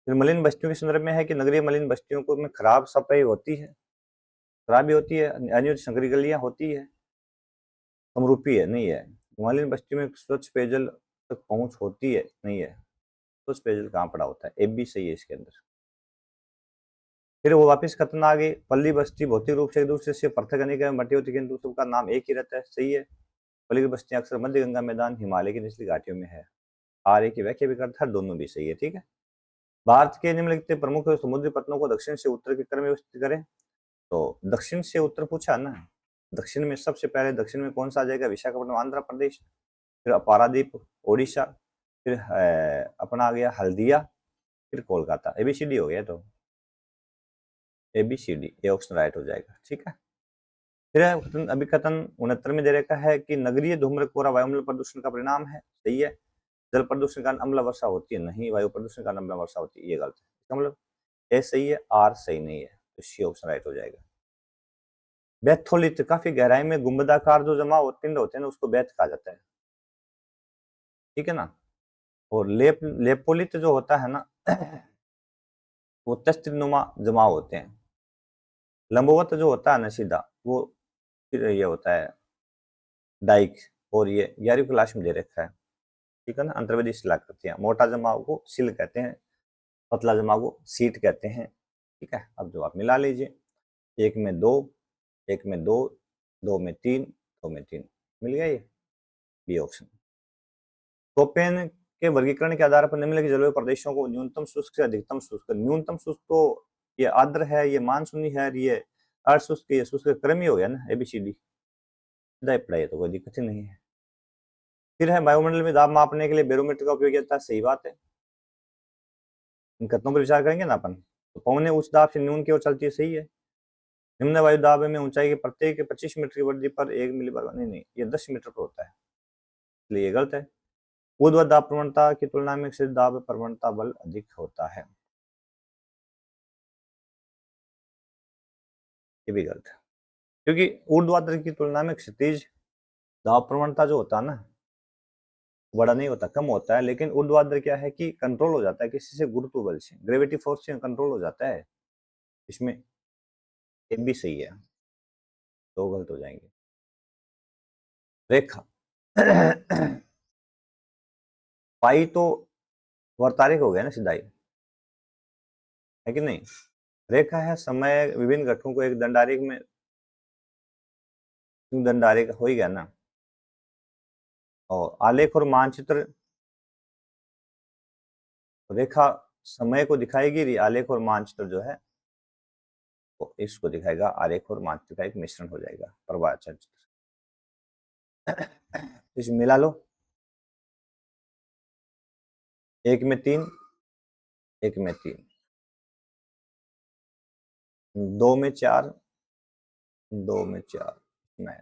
फिर मलिन बस्तियों के संदर्भ में है कि नगरीय मलिन बस्तियों को में खराब सफाई होती है, खराबी होती है, अनियमित संकरी गलियां होती है, समरूपी है, नहीं है। मलिन बस्तियों में स्वच्छ पेयजल तक पहुंच होती है, नहीं है। स्वच्छ पेयजल कहाँ पड़ा होता है, ए बी सही है इसके अंदर। फिर वो वापस खतन आ गई, पल्ली बस्ती भौतिक रूप से एक दूसरे से पृथक करने के मटी होती है, किंतु सबका नाम एक ही रहता है, सही है। पल्ली की बस्तियां अक्सर मध्य गंगा मैदान, हिमालय की निचली घाटियों में है। आर ए की व्याख्या भी करता है, दोनों भी सही है, ठीक है। भारत के निम्नलिखित प्रमुख समुद्री पत्तनों को दक्षिण से उत्तर के क्रम में व्यवस्थित करें। तो दक्षिण से उत्तर पूछा ना, दक्षिण में सबसे पहले दक्षिण में कौन सा आ जाएगा, विशाखापट्टनम आंध्र प्रदेश, फिर पारादीप ओडिशा, फिर अपना आ गया हल्दिया, फिर कोलकाता। एबीसीडी हो गया, तो एबीसीडी ये ऑप्शन राइट हो जाएगा, ठीक है। फिर अभी कथन 69 में दे रखा है कि नगरीय धूम्रकोरा वायुमंडल प्रदूषण का परिणाम है, सही है। जल प्रदूषण के कारण अम्ल वर्षा होती है, नहीं। वायु प्रदूषण के कारण अम्ल वर्षा होती है, ये गलत है। इसका मतलब ए सही है, आर सही नहीं है, तो सी ऑप्शन राइट हो जाएगा। बैथोलित, काफी गहराई में गुंबदाकार जो जमा पिंड होते हैं ना, उसको बैथ कहा जाता है, ठीक है ना। और लेपोलित जो होता है ना वो तस्तिनुमा जमाव होते हैं। लंबवत जो होता है ना सीधा, वो फिर ये होता है डाइक, और ये 11वीं क्लास में दे रखा है, ठीक है ना। अंतर्वेदी शिलाकृतियां, मोटा जमाव को सिल कहते हैं, पतला जमाव को सीट कहते हैं, ठीक है। अब जवाब मिला लीजिए, एक में दो, एक में दो, दो में तीन, दो में तीन, मिल गया ये बी ऑप्शन। कोपेन के वर्गीकरण के आधार पर निम्नलिखित जलवायु प्रदेशों को न्यूनतम शुष्क से अधिकतम शुष्क, न्यूनतम शुष्क तो ये आर्द्र है, ये मानसूनी है, ये अर्धशुष्क, ये शुष्क क्रम ही हो गया ना, एबीसीडी सीधा पढ़ाई, तो कोई दिक्कत ही नहीं है। फिर है वायुमंडल में दाब मापने के लिए बैरोमीटर का उपयोग किया था, सही बात है। इन कथनों पर विचार करेंगे ना अपन, तो पवने उच्च दाब से न्यून की ओर चलती है, सही है। निम्न वायु दाब में ऊंचाई के प्रत्येक 25 मीटर की वृद्धि पर 1 मिलीबार, नहीं, ये 10 मीटर पर होता है, इसलिए ये गलत है। ऊर्ध्वाधर दाब प्रवणता की तुलना में क्षैतिज दाब प्रवणता बल अधिक होता है, ये भी गलत है, क्योंकि ऊर्ध्वाधर की तुलना में क्षैतिज दाब प्रवणता जो होता है ना, बड़ा नहीं होता, कम होता है। लेकिन ऊर्ध्वाधर क्या है कि कंट्रोल हो जाता है किसी से, गुरुत्व बल से, ग्रेविटी फोर्स से कंट्रोल हो जाता है, इसमें ये भी सही है, दो गलत हो जाएंगे। रेखा पाई तो वर्तारिक हो गया ना, सिधाई है कि नहीं। रेखा है समय विभिन्न घटकों को एक दंडारेख में, दंडारेख हो ही गया ना। और आलेख और मानचित्र, रेखा समय को दिखाएगी, आलेख और मानचित्र जो है तो इसको दिखाएगा, आलेख और मानचित्र का एक मिश्रण हो जाएगा, प्रवाह चित्र। इसमें मिला लो, एक में तीन, एक में तीन, दो में चार, दो में चार में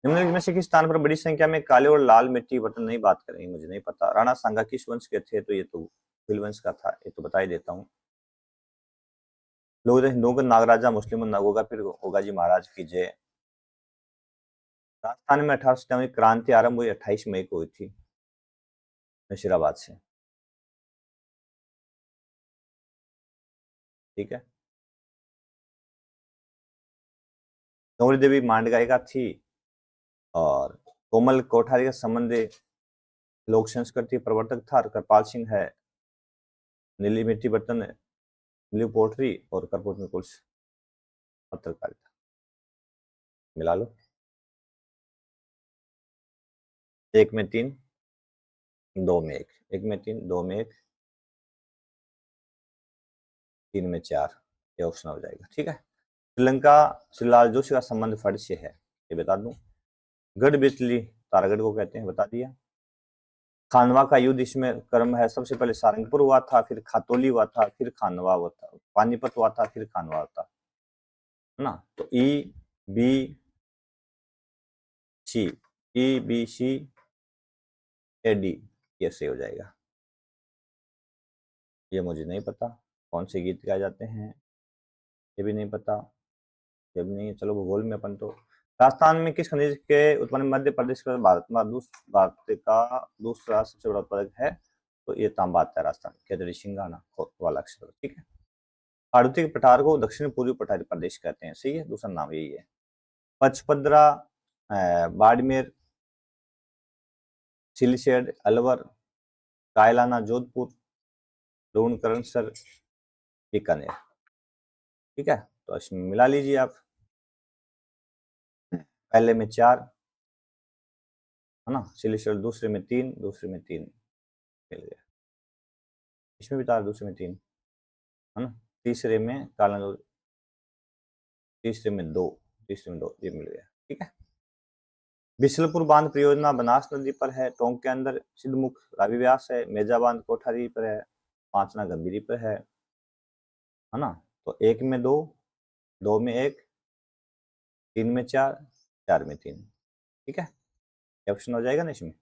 निम्नलिखित में से किस स्थान पर बड़ी संख्या में काले और लाल मिट्टी बर्तन, नहीं बात करेंगे, मुझे नहीं पता। राणा सांगा किस वंश के थे, तो ये तो भील वंश का था, ये तो बता ही देता हूँ। लोग हिंदुओं को नागराजा, मुस्लिमों नागोगा, फिर होगा जी महाराज की जय। राजस्थान में 1897 क्रांति आरंभ हुई, 28 मई को हुई थी, नशीराबाद से, ठीक है। गौरी देवी मांड गायिका थी, और कोमल कोठारी का संबंध लोक संस्कृति प्रवर्तक था, और कृपाल सिंह है नीली मिट्टी बर्तन, ब्लू पोट्री, और कर्पूर में कुछ पत्रकारिता, मिला लो। एक में तीन, दो में एक, एक में तीन, दो में एक, तीन में चार, ये ऑप्शन हो जाएगा, ठीक है। श्रीलंका श्री लाल जोशी का संबंध फट से है, ये बता दूं। गढ़ बिजली तारागढ़ को कहते हैं, बता दिया। खानवा का युद्ध इसमें क्रम है, सबसे पहले सारंगपुर हुआ था, फिर खातोली हुआ था, फिर खानवा हुआ था, पानीपत हुआ था, फिर खानवा हुआ था, है ना। तो E B C, E B C AD, ये सही हो जाएगा। ये मुझे नहीं पता कौन से गीत गाए जाते हैं, ये भी नहीं पता, ये भी नहीं है। चलो भूगोल में अपन तो, राजस्थान में किस खनिज के उत्पादन मध्य प्रदेश का भारत का दूसरा सबसे बड़ा उत्पादक है, तो ये तांबा आता है राजस्थान, केतड़ी सिंगाना वाला अक्षर, ठीक है। आरुतिक पठार को दक्षिण पूर्वी पठारी प्रदेश कहते हैं, सही है, दूसरा नाम यही है। पचपदरा, बाड़मेर, सिलीसेड, अलवर, कायलाना जोधपुर, लूणकरणसर, बीकानेर, ठीक है। तो इसमें मिला लीजिए आप, पहले में 4 है ना, सिलीसेड, दूसरे में 3, दूसरे में 3 मिल गया, इसमें भी 4, दूसरे में 3 है ना, तीसरे में काला, तीसरे में 2, तीसरे में 2, ये मिल गया, ठीक है। बिशलपुर बांध परियोजना बनास नदी पर है, टोंक के अंदर, सिद्धमुख रावी व्यास है, मेजा बांध कोठारी पर है, पांचना गंभीरी पर है ना। तो 1 में 2, 2 में 1, 3 में 4, 4 में 3, ठीक है, ऑप्शन हो जाएगा ना इसमें।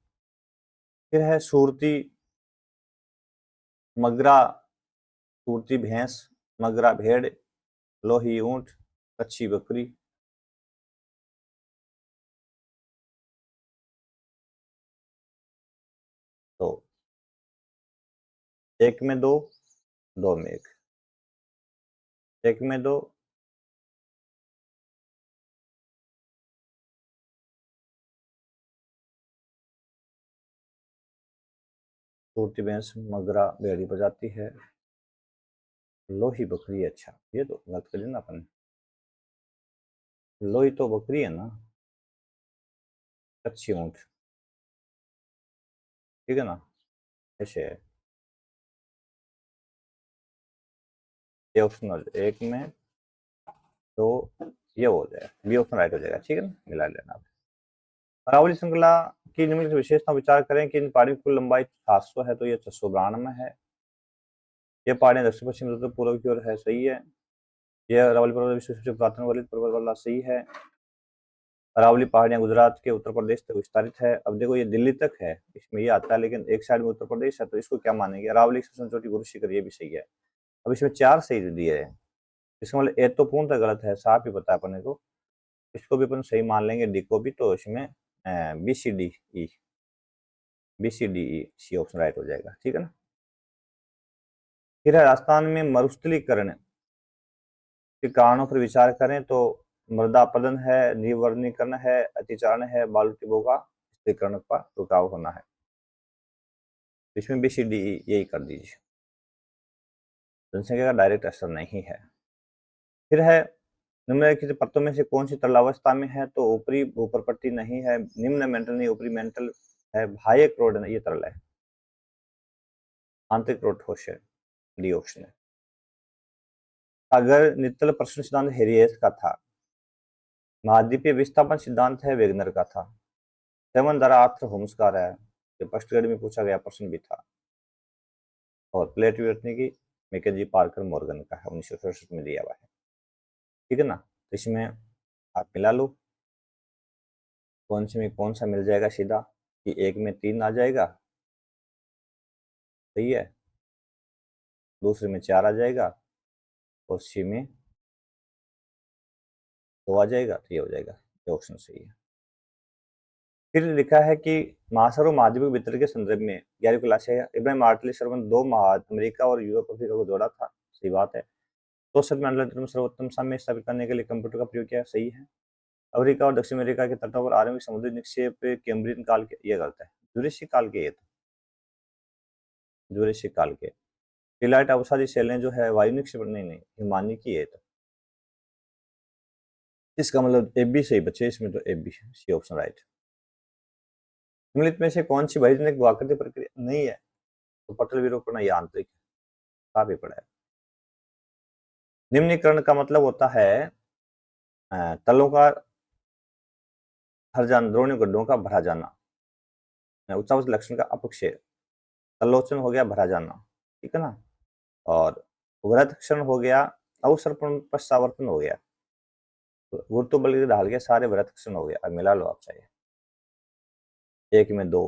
फिर है सूरती मगरा, सूरती भैंस, मगरा भेड़, लोही ऊंट, कच्छी बकरी, तो 1 में 2, 2 में 1, 1 में 2, सूरती भैंस मगरा भेड़ी प्रजाति है, लोही बकरी, अच्छा ये तो गलत कर दिया ना अपन, लोही तो बकरी है ना, कच्छी ऊंट, ठीक है ना, ऐसे है, ये ऑप्शन 1 में 2, ये हो जाएगा, बी ऑप्शन राइट हो जाएगा, ठीक है ना, मिला लेना आप। अरावली श्रृंखला की निम्नलिखित विशेषता विचार करें कि इन पहाड़ियों की कुल लंबाई 700 है, तो ये 692 है। ये पहाड़ियां दक्षिण पश्चिम उत्तर पूर्व की ओर है, सही है। यह अरावली पर्वत विश्व सबसे पुरातन वलित पर्वत वाला, सही है। अरावली पहाड़ियां गुजरात के उत्तर प्रदेश तक विस्तारित है। अब देखो ये दिल्ली तक है, इसमें ये आता है, लेकिन एक साइड में उत्तर प्रदेश है, तो इसको क्या मानेंगे, अरावली की सबसे चोटी गुरु शिखर, ये भी सही है। अब इसमें 4 सही दिए है, इसका मतलब ए तो पूर्णतः गलत है, साफ ही पता है अपने को, इसको भी अपन सही मान लेंगे, डी को भी, तो इसमें BCDE, BCDE C option right हो जाएगा, ठीक है ना। फिर है राजस्थान में मरुस्थलीकरण के कारणों पर विचार करें, तो मृदा अपरदन है, निवर्णीकरण है, अतिचारण है, बालू की बोगा स्थिरीकरण पर रुकाव होना है, इसमें BCDE यही कर दीजिए, जनसंख्या का डायरेक्ट असर नहीं है। फिर है निम्नलिखित परतों में से कौन सी तरलावस्था में है, तो ऊपरी भूपरपट्टी नहीं है, निम्न मेंटल नहीं, ऊपरी मेंटल है, बाह्य क्रोड ये तरल है, आंतरिक क्रोड ठोस है, डी ऑप्शन है। अगर नित्तल प्रश्न सिद्धांत हेरियस का था, महाद्वीपीय विस्थापन सिद्धांत है वेगनर का था, सेवन द्वारा आर्थ होम्स का रहा है, ये फर्स्ट ग्रेड में पूछा गया प्रश्न भी था, और प्लेट विवर्तनी की मैकेंजी पार्कर मॉर्गन का है, 1967 में दिया हुआ है, ठीक है ना। तो इसमें आप मिला लो, कौन से में कौन सा मिल जाएगा सीधा, कि 1 में 3 आ जाएगा, सही है, दूसरे में 4 आ जाएगा, और सी में 2 आ जाएगा, तो ये हो जाएगा, ये ऑप्शन सही है। फिर लिखा है कि महासागर और महाद्वीप वितरण के संदर्भ में 11वीं क्लास है, इब्राहिम आर्टली सर्वन 2 अमेरिका और यूरोप अफ्रीका को जोड़ा था, सही बात है। तो मंडल सर्वोत्तम साम्य स्थापित करने के लिए कंप्यूटर का प्रयोग किया, सही है। अफ्रीका और दक्षिण अमेरिका के तटों पर आरंभिक समुद्री निक्षेप कैम्ब्रियन काल के, ये गलत है, जुरेसिक काल के, ये तो जुरेसिक काल के। टिलाइट अवसादी शैलें जो है वायु निक्षेप, नहीं हिमानी की है, तो इसका मतलब ए बी सही बचे, इसमें तो A B C option right. निम्नलिखित में से कौन सी भूजनिक भूआकृति प्रक्रिया नहीं है, तो पटल विरूपण या आंतरिक, काफी पड़ा है। निम्नीकरण का मतलब होता है तलों का भर जाना, द्रोणीय गड्ढों का भरा जाना, उच्चावच लक्षण का अपक्षय, तलोचन हो गया भरा जाना, ठीक है ना, और वृत्तक्षण हो गया, अवसर्पण पश्चावर्तन हो गया, गुरुत्व बल की ढाल के सारे वृत्तक्षण हो गया। अब मिला लो आप चाहिए, 1 में 2,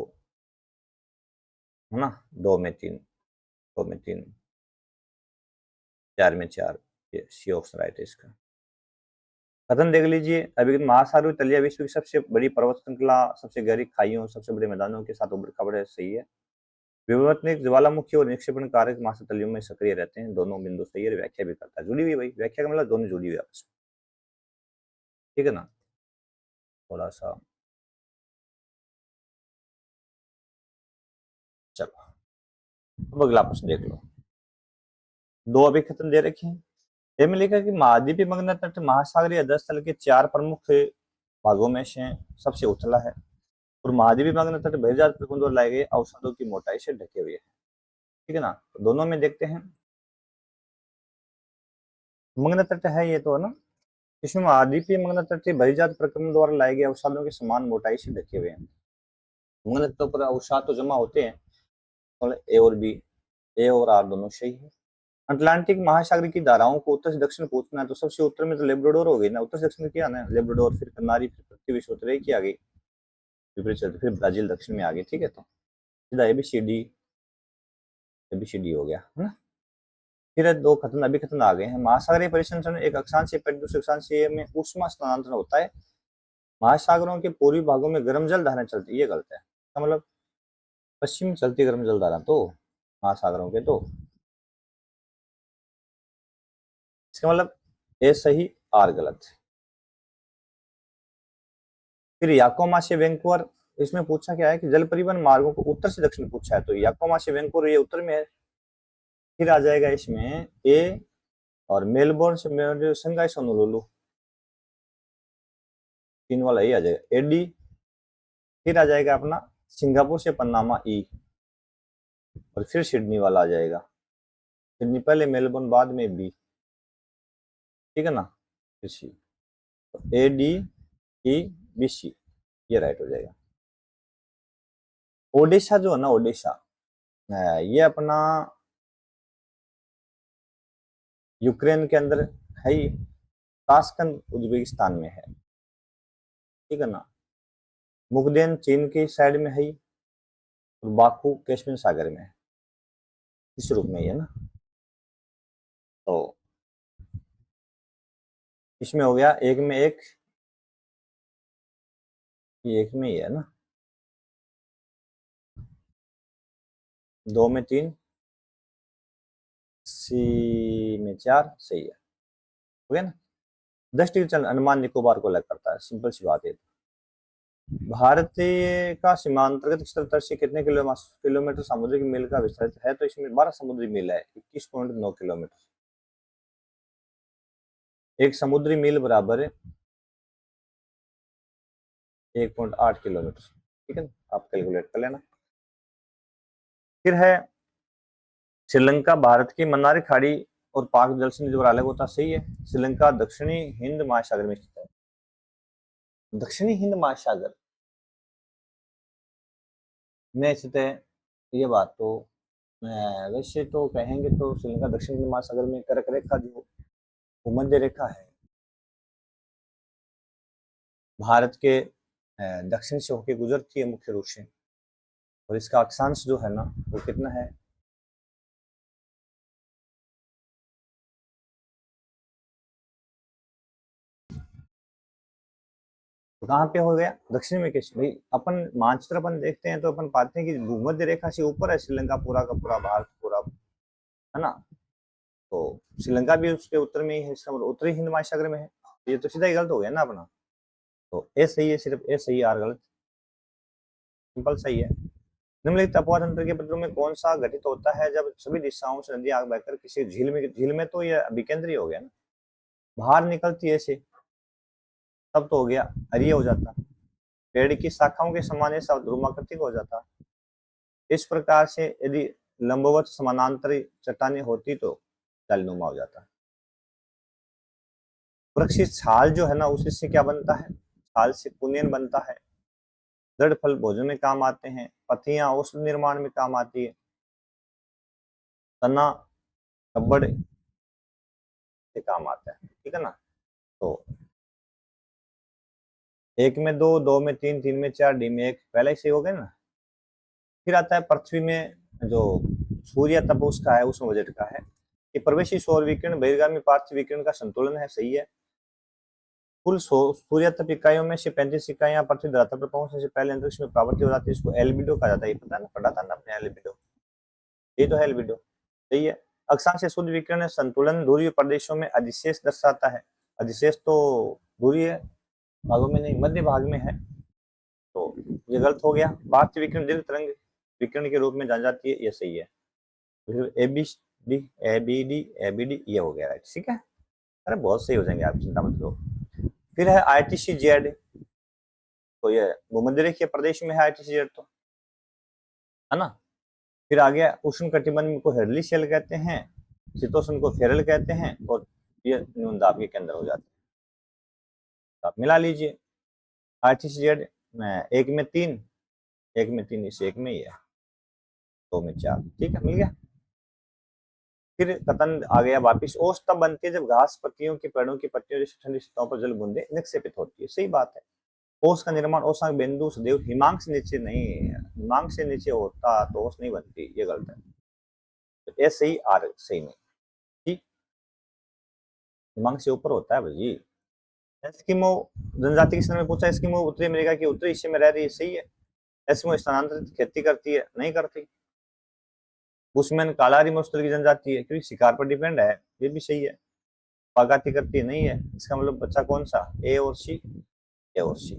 है ना, 2 में 3, 2 में 3, 4 में 4, ये सी ऑप्शन राइट है इसका। कथन देख लीजिए, अभी महासागर तलिया विश्व की सबसे बड़ी पर्वत श्रृंखला, सबसे गहरी खाइयों, सबसे बड़े मैदानों के साथ उबड़ खाबड़ है, सही है। विवर्तनिक ज्वालामुखी और निक्षेपण कारक महासागरीय में सक्रिय रहते हैं, दोनों बिंदु सही है। व्याख्या भी करता है, जुड़ी हुई भाई, व्याख्या का मतलब दोनों जुड़ी हुई आपस में, ठीक है ना। थोड़ा सा चलो, अब अगला प्रश्न देख लो। 2 अभी खत्म दे रखे हैं। इसमें लिखा है कि महाद्वीपीय मग्न तट महासागरीय अधः तल के 4 प्रमुख भागों में से सबसे उथला है और महाद्वीपीय मग्न तट बहिर्जात प्रकुंड और लाए गए अवसादों की मोटाई से ढके हुए हैं, ठीक है ना। तो दोनों में देखते हैं, मग्न तट है ये तो, है ना। इसमें महाद्वीपीय मग्न तट बहिर्जात प्रक्रमण द्वारा लाए गए अवसादों के समान मोटाई से ढके हुए हैं। मग्न तटों पर अवसाद तो जमा होते हैं, और ए और बी, ए और आर दोनों सही है। अटलांटिक महासागर की धाराओं को उत्तर से दक्षिण पहुंचना है, तो सबसे उत्तर में तो लेब्राडोर हो गई ना, उत्तर से दक्षिण किया ना, लेब्राडोर, फिर कनारी, फिर पृथ्वी विश्व की आ गई, विपरीत चलते फिर ब्राजील दक्षिण में आ गई, ठीक है। तो सीधा एबीसीडी, एबीसीडी हो गया, है ना। फिर 2 खतन अभी खतन आ गए हैं। महासागरीय परिसंचरण एक अक्षांश से दूसरे अक्षांश में ऊष्मा स्थानांतरण होता है। महासागरों के पूर्वी भागों में गर्म जल धारा चलती है, ये गलत है। तो मतलब पश्चिम में चलती गर्म जल धारा तो महासागरों के, तो इसका मतलब ए सही, आर गलत। फिर याकोमा से वैंकूवर, इसमें पूछा क्या है कि जल परिवहन मार्गों को उत्तर से दक्षिण पूछा है, तो याकोमा से वैंकूवर ये उत्तर में है। फिर आ जाएगा इसमें ए, और मेलबोर्न से शंघाई होनोलुलु, 3 वाला ये आ जाएगा एडी। फिर आ जाएगा अपना सिंगापुर से पनामा ई, और फिर सिडनी वाला आ जाएगा, सिडनी पहले, मेलबोर्न बाद में बी, ठीक है ना। फिर सी, तो ए डी ई बी सी, ये राइट हो जाएगा। ओडिशा जो है ना, ओडिशा ये अपना यूक्रेन के अंदर है ही, ताशकंद उज्बेकिस्तान में है, ठीक है ना। मुगदेन चीन की साइड में है ही, और बाकू कैस्पियन सागर में है, इस रूप में ही है ना। तो इसमें हो गया, एक में एक, ये एक में ही है ना, 2 में 3, सी में 4, सही है, हो गया ना। 10 डिग्री चल अंडमान निकोबार को अलग करता है, सिंपल सी बात है। भारतीय का सीमांतर्गत क्षेत्र तट से कितने किलोमीटर समुद्री मील का विस्तृत है, तो इसमें 12 समुद्री मील है, 21.9 किलोमीटर। एक समुद्री मील बराबर है 1.8 किलोमीटर, ठीक है, आप कैलकुलेट कर लेना। फिर है श्रीलंका भारत की मन्नार खाड़ी और पाक जल से जो अलग होता, सही है। श्रीलंका दक्षिणी हिंद महासागर में स्थित है, दक्षिणी हिंद महासागर में स्थित है, ये बात तो वैसे तो कहेंगे तो श्रीलंका दक्षिण हिंद महासागर में कर्क रेखा जो भूमध्य रेखा है, भारत के दक्षिण से होकर गुजरती है मुख्य रूप से, और इसका अक्षांश जो है ना वो कितना है, तो कहाँ पे हो गया, दक्षिण में। कैसे भाई, अपन मानचित्र अपन देखते हैं तो अपन पाते हैं कि भूमध्य रेखा से ऊपर है श्रीलंका पूरा का पूरा, भारत पूरा, है ना। तो श्रीलंका भी उसके उत्तर में ही है, इसका मतलब उत्तरी हिंद महासागर में है, ये तो सीधा ही गलत हो गया ना अपना। तो ए सही है, सिर्फ ए सही, आर गलत, सिंपल सही है। निम्नलिखित अपवाद तंत्र के पत्रों में कौन सा घटित होता है जब सभी दिशाओं से नदी आग बहकर किसी झील में तो ये अभिकेंद्रीय हो गया ना, बाहर निकलती है ऐसे, तब तो हो गया अरिय हो जाता, पेड़ की शाखाओं के समान ऐसा ध्रुवाकृतिक हो जाता। इस प्रकार से यदि लंबवत समानांतर चट्टानें होती तो जालीनुमा हो जाता। वृक्ष की छाल जो है ना, उससे क्या बनता है, छाल से कुनेन बनता है। दृढ़ फल भोजन में काम आते हैं, पत्तियां औषध निर्माण में काम आती है, तना कब्बड़ से काम आता है, ठीक है ना। तो 1 में 2, 2 में 3, 3 में 4, डी में 1, पहले ही सही हो गया ना। फिर आता है पृथ्वी में जो सूर्य तप उसका है, उस बजट का है कि प्रवेशी सौर विकिरण बहिर्गामी पार्थिव विकिरण का संतुलन है, सही है। कुल सूर्य तप इकाइयों में से 35 इकाइयां पृथ्वी धरातल पर पहुंचने से पहले अंतरिक्ष में प्रावर्ती हो जाती है, इसको एल्बिडो कहा जाता है। ये पता ना, पढ़ा था ना अपने एल्बिडो, ये तो है एल्बिडो, सही है। अक्षांश से शुद्ध विकिरण संतुलन ध्रुवीय प्रदेशों में अधिशेष दर्शाता है। अधिशेष तो ध्रुवीय भागों में नहीं, मध्य भाग में है, तो ये गलत हो गया। पार्थिव विकिरण दीर्घ तरंग विकिरण के रूप में जानी जाती है, ये सही है। एबीडी ये हो गया, राइट, ठीक है। अरे बहुत सही हो जाएंगे आप, चिंता मत करो। फिर है ITC-Z, तो ये भूमध्य रेखीय प्रदेश में है ITC-Z, तो है ना। फिर आ गया उष्ण कटिबंध को हेडली शेल कहते हैं, शीतोष्ण को फेरल कहते हैं, और ये न्यून दाब के केंद्र हो जाते हैं। तो आप मिला लीजिए ITC-Z में 1 में 3, 1 में 3, इस 1 में ही है, 2 में 4, ठीक है, मिल गया। फिर कथन आ गया वापिस, ओस तब बनती है जब घास पत्तियों की पेड़ों की पत्तियों जैसी ठंडी सतहों पर जल बूंदे निक्षेपित होती है, सही बात है। ओस का निर्माण ओसांग बिंदु सदैव हिमांक से नीचे नहीं है, हिमांक से नीचे होता तो ओस नहीं बनती, ये गलत है। तो ए सही, आर सही नहीं, ठीक। हिमांक से ऊपर होता है भाई। एस्किमो जनजाति के संदर्भ में पूछा, एस्किमो उत्तरी अमेरिका के उत्तरी हिस्से में रह रही है, सही है। एस्किमो स्थानांतरित खेती करती है, नहीं करती। बुशमैन काला रिमोस्टर की जनजाति है, क्योंकि शिकार पर डिपेंड है, ये भी सही है। बागाती करती है, नहीं है। इसका मतलब बच्चा कौन सा, ए और सी, ए और सी।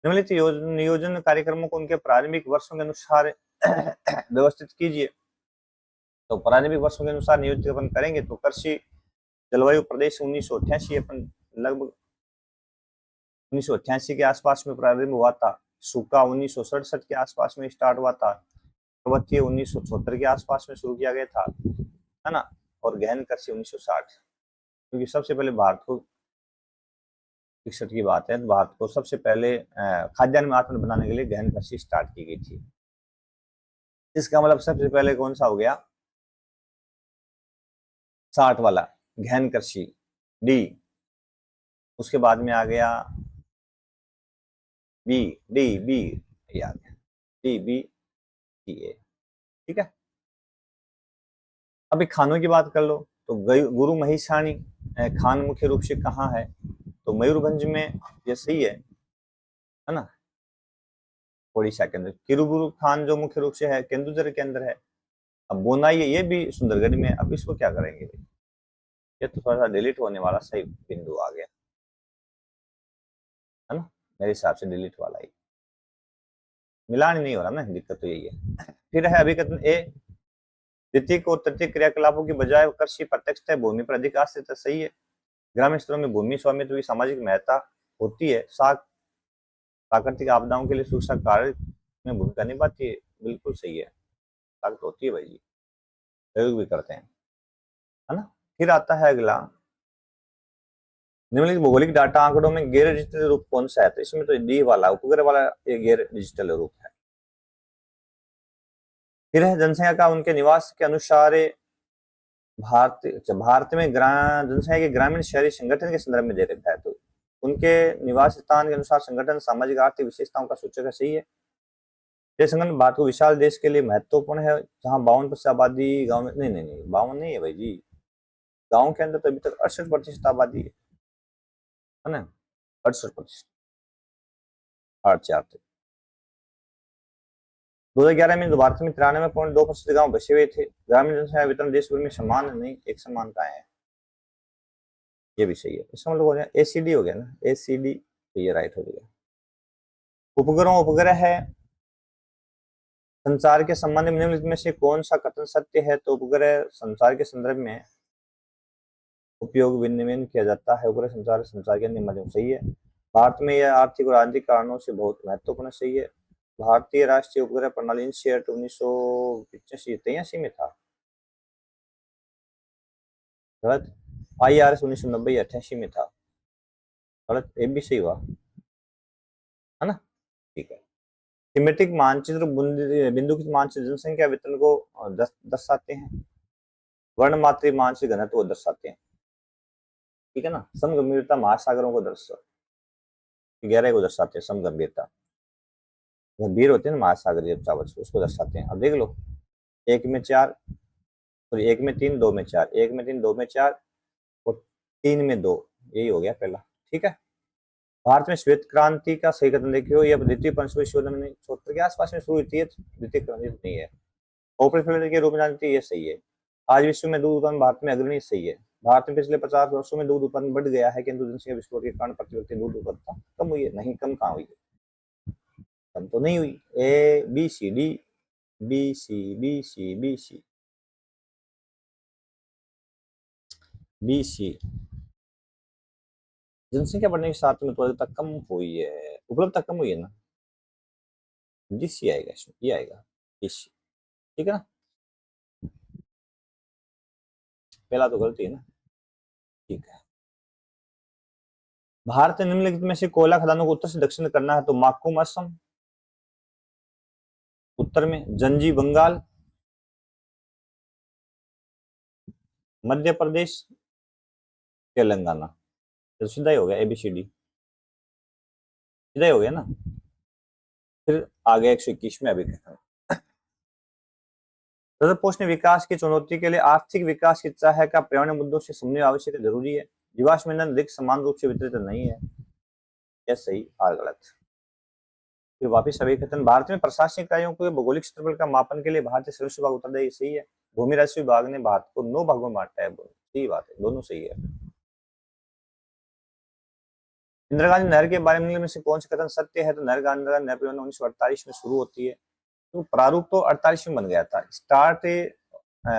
निम्नलिखित नियोजन कार्यक्रमों को उनके प्रारंभिक वर्षों के अनुसार व्यवस्थित कीजिए। तो प्रारंभिक वर्षों के अनुसार नियोजित अपन करेंगे तो कृषि जलवायु प्रदेश 1988 अपन लगभग 1988 के आसपास में प्रारंभ हुआ था। सूखा 1967 के आसपास में स्टार्ट हुआ था। पर्वतीय 1974 के आसपास में शुरू किया गया था, है ना। और गहन कृषि 1960, क्योंकि सबसे पहले भारत को 61 की बात है, तो भारत को सबसे पहले खाद्यान्न में आत्मनिर्भर बनाने के लिए गहन कृषि स्टार्ट की गई थी। इसका मतलब सबसे पहले कौन सा हो गया, 60 वाला गहन कृषि, डी। उसके बाद में आ गया बी, डी बी, ये आ गया डी बी टी ए, ठीक है। अभी खानों की बात कर लो, तो गुरु महिषाणी खान मुख्य रूप से कहाँ है, तो मयूरभंज में, ये सही है ना, ओडिशा के अंदर। किरुगुरु खान जो मुख्य रूप से है केंदुझर के अंदर है। अब बोनाई ये भी सुंदरगढ़ में, अब इसको क्या करेंगे, ये तो थोड़ा सा डिलीट होने वाला सही बिंदु आ गया, है ना, मेरे हिसाब से डिलीट वाला ही, मिलान नहीं हो रहा ना, दिक्कत तो यही है। फिर है अभिकथन ए, द्वितीयक और तृतीयक क्रियाकलापों की बजाय कृषि प्रत्यक्ष भूमि पर अधिक आश्रित है, सही है। ग्रामीण स्तरों में भूमि स्वामित्व की सामाजिक महत्ता होती है, साथ प्राकृतिक आपदाओं के लिए सुरक्षा कार्य में भूमिका निभाती है, बिल्कुल सही है, ताकत होती है भाई जी, प्रयोग भी करते हैं, है ना। फिर आता है अगला, निम्नलिखित भौगोलिक डाटा आंकड़ों में गैर डिजिटल रूप कौन सा है, तो इसमें तो डी वाला उपग्रह वाला ये गैर डिजिटल रूप है। फिर है जनसंख्या का उनके निवास के अनुसार भारत में जनसंख्या के ग्रामीण शहरी संगठन के संदर्भ में दे रखा है, तो उनके निवास स्थान के अनुसार संगठन सामाजिक आर्थिक विशेषताओं का सूचक है, सही है। ये संगठन भारत को विशाल देश के लिए महत्वपूर्ण है, जहां 52% आबादी गांव में, नहीं 52 नहीं है भाई जी, गांव के अंदर तो अभी तक 68% आबादी है ना, 68%, 8 2011 में भारत में 93.2% गाँव बसे हुए थे। ग्रामीण जनसंख्या वितरण देश भर में समान नहीं, एक समान का है, ये भी सही है। इसका मतलब हो गया एसीडी हो गया ना, एसीडी, तो ये राइट हो गया। उपग्रह है संचार के संबंध में निम्नलिखित में से कौन सा कथन सत्य है, तो उपग्रह संचार के संदर्भ में उपयोग विनिमय किया जाता है। उपग्रह संचार के अन्य माध्यम, सही है। भारत में यह आर्थिक और राजनीतिक कारणों से बहुत महत्वपूर्ण, सही है। भारतीय राष्ट्रीय उपग्रह प्रणाली इनसेट 1985 में था, गलत। IRS 1990 88 में था, गलत, ये भी सही हुआ, है ना, ठीक है। थीमेटिक मानचित्र बिंदु की मानचित्र जनसंख्या वितरण को दर्शाते हैं। वर्णमात्री मानचित्र घनत्व को दर्शाते हैं, ठीक है ना। समगंभीरता महासागरों को गहराई को दर्शाते हैं, समगंभीरता। गंभीर होते हैं ना महासागरीय चावल, उसको दर्शाते हैं। अब देख लो, 1 में 4, सॉरी 1 में 3, 2 में 4, 1 में 3, 2 में 4 और 3 में 2, यही हो गया पहला। ठीक है। भारत में श्वेत क्रांति का सही कथन देखियो, ये द्वितीय पंचविंश में 76 के आसपास में शुरू हुई थी, द्वितीय क्रांति नहीं है। ओपन फिल्टर के रूप में जानती है, ये सही है। आज विश्व में दूध उत्पादन भारत में अग्रणी, सही है। भारत में पिछले 50 वर्षों में दूध उत्पादन बढ़ गया है, किंतु जनसंख्या विस्फोट के कारण प्रति व्यक्ति दूध उत्पादकता कम हुई है। नहीं, कम कहाँ हुई है, कम तो नहीं हुई। A B C D, B C B C B C B C, जनसंख्या बढ़ने के साथ में उत्पादकता कम हुई है, उपलब्धता कम हुई है ना, डी सी आएगा इसमें, ये आएगा डी सी। ठीक है ना, पहला तो गलती है ना। ठीक है। भारत ने निम्नलिखित में से कोयला खदानों को उत्तर से दक्षिण करना है तो माकुम असम, उत्तर में जंजी बंगाल, मध्य प्रदेश, तेलंगाना। तो सीधा ही हो गया, एबीसीडी सीधा ही हो गया ना। फिर आगे 121 में अभी कहता है, पोस्ट ने विकास की चुनौती के लिए आर्थिक विकास की चाह है का पर्यावरण मुद्दों से समन्वय आवश्यक जरूरी है। जीवाश्म ईंधन अधिक समान रूप से वितरित नहीं है, यह सही और गलत। फिर वापिस अभी कथन, भारत में प्रशासनिक इकाइयों को भौगोलिक क्षेत्रफल का मापन के लिए भारतीय सर्विस विभाग उत्तरदायी, सही है। भूमि राजस्व विभाग ने भारत को 9 भागों में बांटा है, सही बात है, दोनों सही है। इंदिरा गांधी नहर के बारे में से कौन सा कथन सत्य है, तो नहर नहर परियोजना 1948 में शुरू होती है, तो प्रारूप तो 48 में बन गया था। स्टार्ट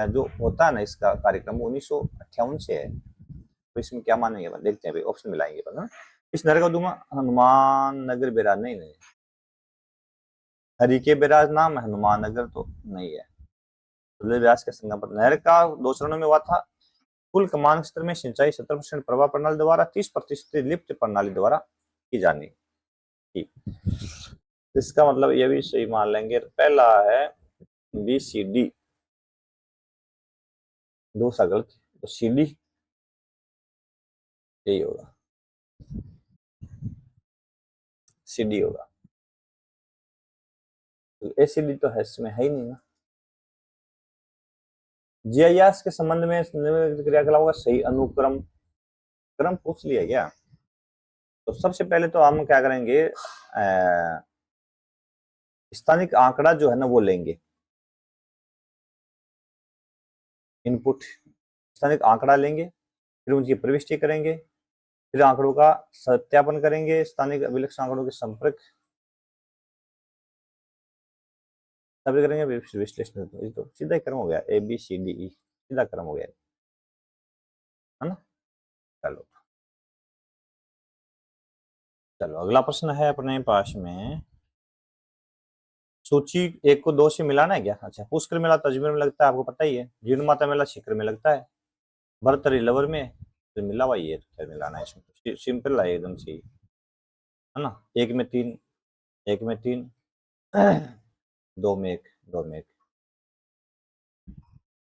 जो होता है ना इसका कार्यक्रम 1958 से है, तो इसमें क्या मानेंगे, देखते हैं भाई, ऑप्शन मिलाएंगे पर। इस नहर का दूंगा हनुमान नगर बैराज, नहीं नहीं, हरि के बैराज नाम है, हनुमान नगर तो नहीं है। व्यास के संगम पर नहर का 2 चरणों में हुआ था। कुल कमान क्षेत्र में सिंचाई 70% प्रवाह प्रणाली द्वारा, 30% लिफ्ट प्रणाली द्वारा की जानी। ठीक, इसका मतलब ये भी सही मान लेंगे। पहला है बी सी डी, दूसरा गलत, तो सी डी यही होगा, सी डी होगा। तो ए सी डी तो है इसमें, है ही नहीं ना। जीआईएस के संबंध में क्रियाकलापों का सही अनुक्रम क्रम पूछ लिया गया। तो सबसे पहले तो हम क्या करेंगे, स्थानिक आंकड़ा जो है ना वो लेंगे, इनपुट स्थानिक आंकड़ा लेंगे, फिर उनकी प्रविष्टि करेंगे, फिर आंकड़ों का सत्यापन करेंगे, स्थानिक अभिलक्षण आंकड़ों के संपर्क तभी करेंगे, विश्लेषण। तो सीधा क्रम हो गया, ए बी सी डी ई, सीधा क्रम हो गया, है ना। चलो चलो अगला प्रश्न है अपने पास में, सूची 1 को 2 से मिलाना है क्या। अच्छा, पुष्कर मेला तजमेर में लगता है, आपको पता ही है। जीर्ण माता मेला सीकर में लगता है, भरतरी लवर में, तो मिला हुआ ये तो मिलाना है इसमें, सिंपल है एकदम से, है ना। 1 में 3, 1 में 3, 2 में 1, 2 में 1,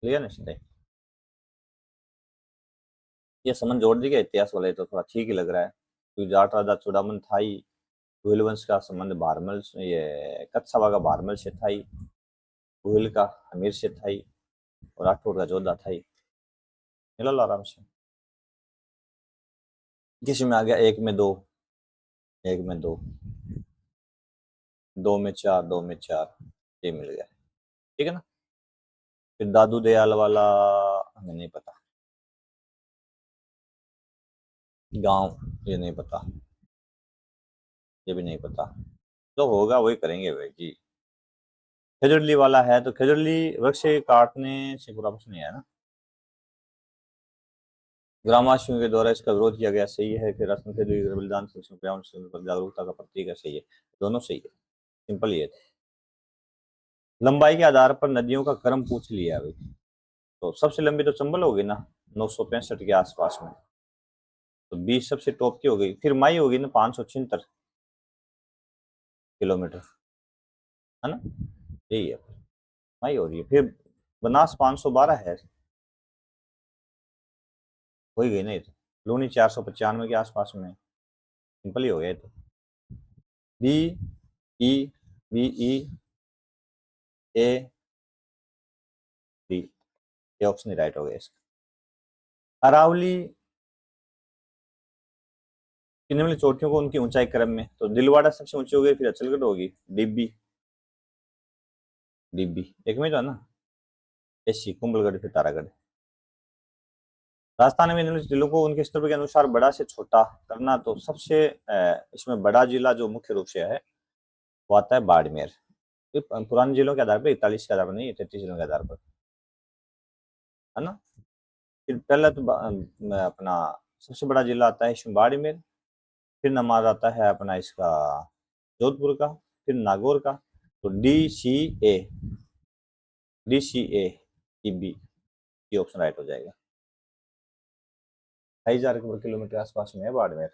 लिया ना सीधे। ये समझ जोड़ दी गया इतिहास वाले, तो थोड़ा ठीक ही लग रहा है, क्योंकि जाट राजा चूड़ामन था ही, भूल वंश का संबंध भारमल, ये कच्छावा का भारमल से था ही, भूल का अमीर से था ही, और राठौड़ का जोधा था ही। मिला लो आराम से। किसी में आ गया 1 में 2, 1 में 2, 2 में 4, 2 में 4, ये मिल गया, ठीक है ना। फिर दादू दयाल वाला हमें नहीं पता, गांव ये नहीं पता, ये भी नहीं पता, जो होगा वही करेंगे भाई जी। खजूरली वाला है, तो खजूरली वृक्ष काटने से पूरा प्रश्न नहीं है ना। ग्रामवासियों के द्वारा इसका विरोध किया गया, सही है। फिर बलिदान जागरूकता का प्रतीक है, सही है, दोनों सही है, सिंपल ही है। लंबाई के आधार पर नदियों का क्रम पूछ लिया अभी, तो सबसे लंबी तो चंबल होगी ना, 965 के आसपास में, तो 20 सबसे टॉप की हो गई। फिर माई होगी ना 576 किलोमीटर, है ना, यही है, माई हो रही है। फिर बनास 512 है, हो ही गई ना ये तो। लूनी 495 के आसपास में, सिंपल ही हो गया तो। बी ई BEAD, ये ऑप्शन ही राइट हो गया इसका। अरावली की निम्नलिखित चोटियों को उनकी ऊंचाई क्रम में, तो दिलवाड़ा सबसे ऊंची होगी, फिर अचलगढ़ होगी, डिब्बी, डिब्बी एक में जो है ना, एसी, कुंभलगढ़, फिर तारागढ़। राजस्थान में निम्नलिखित जिलों को उनके स्तर के अनुसार बड़ा से छोटा करना, तो सबसे इसमें बड़ा जिला जो मुख्य रूप से है वो आता है बाड़मेर। पुराने जिलों के आधार पर, 41 के आधार पर नहीं, 33 जिलों के आधार पर, है ना। फिर पहला तो अपना सबसे बड़ा जिला आता है इसमें बाड़मेर, फिर नंबर आता है अपना इसका जोधपुर का, फिर नागौर का, तो DCA ये ऑप्शन राइट हो जाएगा। 2,000 किलोमीटर आसपास में है बाड़मेर।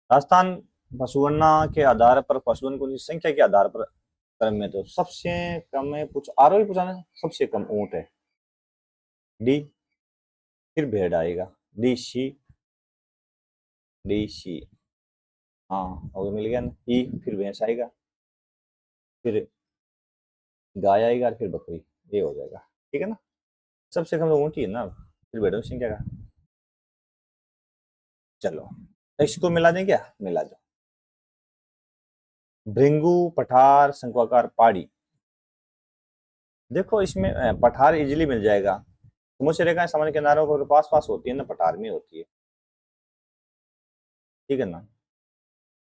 राजस्थान पशुगणना के आधार पर, पशुधन की संख्या के आधार पर क्रम में, तो सबसे कम है, कुछ आरोही पूछा, सबसे कम ऊंट है डी, फिर भेड़ आएगा डी सी, हाँ और मिल गया ना, ई, फिर भैंस आएगा, फिर गाय आएगा, फिर बकरी, ये हो जाएगा, ठीक है ना। सबसे कम तो ऊंट ही है ना, फिर भेड़ों की संख्या का। चलो इसको मिला दें, क्या मिला दो। भृंगु, पठार, शंक्वाकार, पहाड़ी। देखो इसमें पठार इजीली मिल जाएगा, समुद्र रेखा सामान्य किनारों को पास पास होती है ना, पठार में होती है, ठीक है ना।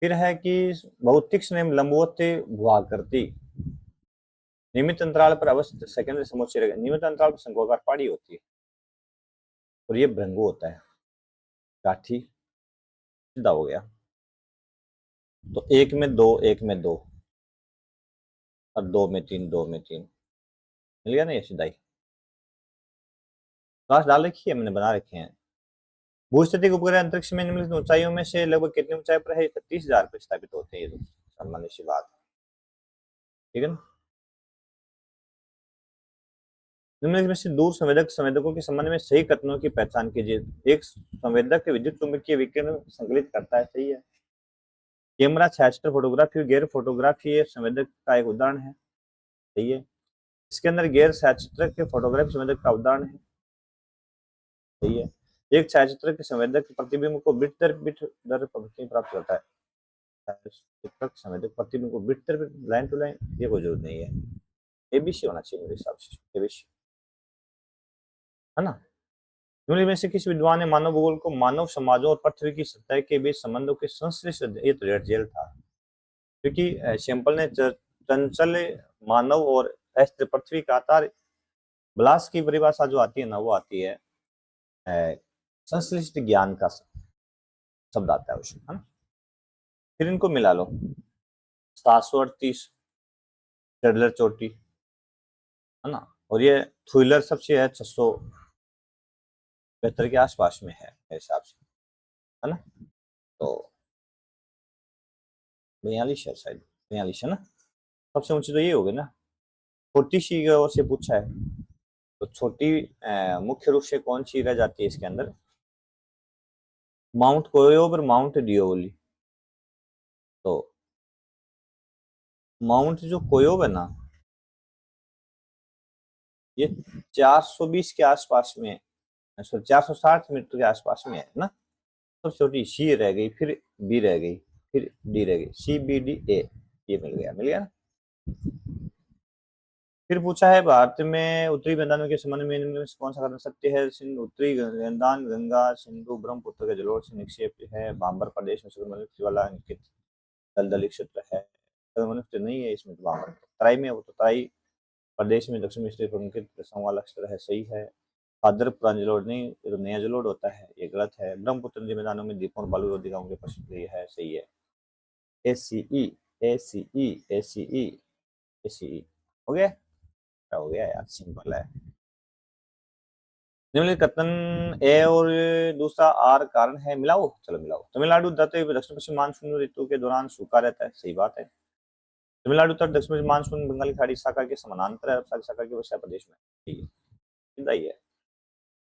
फिर है कि भौतिक स्नेम लंबवत भुआकृति, नियमित अंतराल पर अवस्थित सेकेंडरी समुद्र रेखा, नियमित अंतराल पर शंक्वाकार पहाड़ी होती है, और ये भृंगु होता है। काठी सीधा हो गया, तो एक में दो, एक में दो, और दो में तीन, दो में तीन, मिल गया ना, ये सीधा ही। क्लास डाल रखी है मैंने, बना रखे हैं। भूस्थितिक उपग्रह अंतरिक्ष में निम्नलिखित ऊंचाइयों में से लगभग कितनी ऊंचाई पर है, 36,000 पर स्थापित होते हैं, ये तो सामान्य सी बात, ठीक है ना। निम्नलिखित में से दूर संवेदक संवेदकों के संबंध में सही कथनों की पहचान कीजिए। एक संवेदक विद्युत चुंबकीय विकिरण संकलित करता है, सही है। कैमरा छायाचित्र फोटोग्राफी, गैर फोटोग्राफी संवेदक का एक उदाहरण है, सही है। इसके अंदर गैर छायाचित्र के फोटोग्राफी संवेदक का उदाहरण है, सही है। एक छायाचित्र के संवेदक प्रतिबिंब को बिट दर प्राप्त करता है, छायाचित्र संवेदक प्रतिबिंब को बिट दर लाइन टू लाइन, ये कोई जरूरत नहीं है, एबीसी होना चाहिए मेरे हिसाब से, एबीसी, है ना। निम्नलिखित में से किस विद्वान ने मानव भूगोल को मानव समाजों और पृथ्वी की सतह के बीच संबंधों के संश्लिष्ट, ये तो रेड जेल था, क्योंकि सैंपल ने चंचल मानव और अस्थिर पृथ्वी का आधार, ब्लास की परिभाषा जो आती है ना, वो आती है संश्लिष्ट ज्ञान का शब्द आता है उसमें, है ना। फिर इनको मिला लो, 738 टेडलर चोटी, है ना, और ये थुइलर सबसे है 672 के आसपास में है मेरे हिसाब से, है ना। तो 42 है शायद, 42 है ना, सबसे ऊंची तो ये हो गई ना। छोटी सी ओर से पूछा है, तो छोटी मुख्य रूप से कौन सी रह जाती है इसके अंदर, माउंट कोयोब और माउंट डियोली। तो माउंट जो कोयोब है ना, ये 420 के आसपास में, 460 मीटर के आसपास में है ना। सबसे छोटी सी रह गई, फिर बी रह गई, फिर डी रह गई, CBDA, ये मिल गया, मिल गया ना। फिर पूछा है भारत में उत्तरी मैदानों के संबंध में इनमें से कौन सा कथन सत्य है। उत्तरी मैदान गंगा सिंधु ब्रह्मपुत्र के जलोढ़ से निक्षेप है, बांबर प्रदेश में सुगम वाला अंकित दलदली क्षेत्र है, मनुष्य नहीं है इसमें, तो बांबर तराई में, वो तो तराई प्रदेश में दक्षिण स्थित अंकित वाला क्षेत्र है, सही है। भाद्र पुराना जलोढ़ नहीं, ये तो नया जलोढ़ होता है, ये गलत है। ब्रह्मपुत्र नदी मैदानों में द्वीपों और बालू रोधिकाओं के प्रसिद्ध है, सही है। ACE हो गया, क्या हो गया यार, सिंपल है। निम्नलिखित कथन ए और दूसरा आर कारण है, मिलाओ, चलो मिलाओ। तमिलनाडु दक्षिण पश्चिम मानसून ऋतु के दौरान सूखा रहता है, सही बात है। तमिलनाडु तक दक्षिण पश्चिम मानसून बंगाल की खाड़ी शाखा के समानांतर है, शाखा के वर्षा प्रदेश में, ठीक है, सीधा ही है।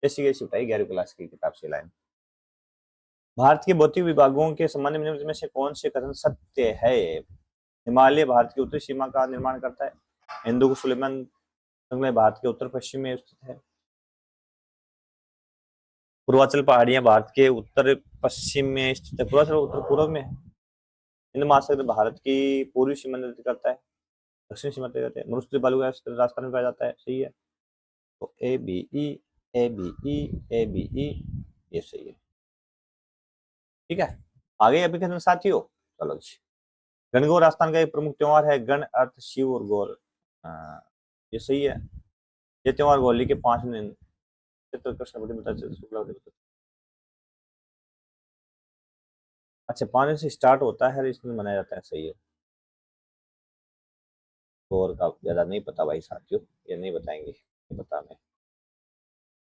जैसी कैसी उठाई 11वीं क्लास की किताब से लाइन। भारत के भौतिक विभागों के संबंध में निम्नलिखित में से कौन से कथन सत्य है। हिमालय भारत की उत्तरी सीमा का निर्माण करता है। हिंदू सुलेमान जंगल भारत के उत्तर पश्चिम में स्थित है। पूर्वांचल पहाड़ियां भारत के उत्तर पश्चिम में स्थित है। पूर्वांचल उत्तर पूर्व में है। हिंद महासागर भारत की पूर्वी सीमा निर्धारित करता है। दक्षिण सीमा तय करते हैं। मरुस्थलीय बालू राजस्थान में पाया जाता है। सही है। तो A B E A B E A B E ये सही है। ठीक है, आगे अभी कहते हैं साथियों, चलो जी। गणगौर राजस्थान का एक प्रमुख त्योहार है। गण अर्थ शिव और गौर, ये सही है। ये त्योहार होली के 5 दिन अच्छा 5 दिन से स्टार्ट होता है, इसमें मनाया जाता है। सही है। गौर का ज्यादा नहीं पता भाई साथियों, ये नहीं बताएंगे, नहीं पता मैं।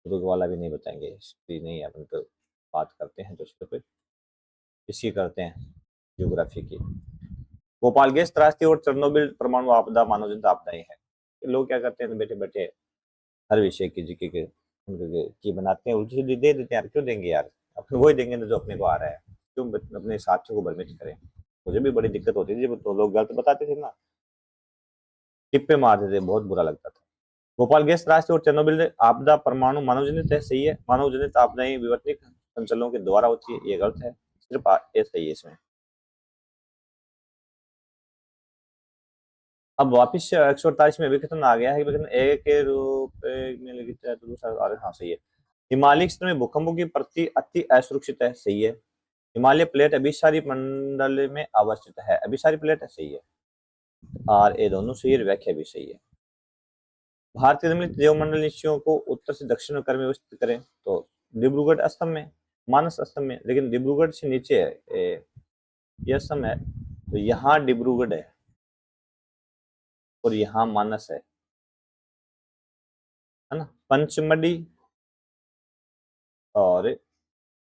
दुर्ग वाला भी नहीं बताएंगे, हिस्ट्री नहीं है अपन तो बात करते हैं तो उसके पे इसकी करते हैं ज्योग्राफी की। भोपाल गैस त्रासदी और चेरनोबिल परमाणु आपदा मानवजनित आपदाएं हैं। लोग क्या करते हैं बैठे बैठे हर विषय की जीके के की बनाते हैं, उल्टी सीधी दे देते हैं यार। क्यों देंगे यार, अपने वही देंगे ना जो अपने को आ रहा है। क्यों अपने साथियों को भ्रमित करें। मुझे भी बड़ी दिक्कत होती थी जब तो लोग गलत बताते थे ना, टिप्पे मारते थे, बहुत बुरा लगता था। भोपाल गैस त्रासदी और चेरनोबिल आपदा परमाणु मानवजनित है। सही है। मानवजनित आपदाएं विवर्तनिक संचलनों के द्वारा होती है, ये गलत है। सिर्फ ये सही है इसमें। अब वापिस 148 में विघटन आ गया है। विघटन ए के रूप में लिखित है तो दूसरा, हाँ सही है। हिमालय क्षेत्र में भूकंपों की प्रति अति असुरक्षित है। सही है। हिमालय प्लेट अभिसारी मंडल में अवस्थित है। अभिसारी प्लेट है। सही है। और ये दोनों सही है, व्याख्या भी सही है। भारतीय सम्मिलित जैवमंडल नीतियों को उत्तर से दक्षिण में क्रम व्यवस्थित करें तो डिब्रूगढ़ असम में, मानस असम में, लेकिन डिब्रूगढ़ से नीचे है, ये असम है, तो यहाँ डिब्रूगढ़ है और यहाँ मानस है ना। पंचमढ़ी और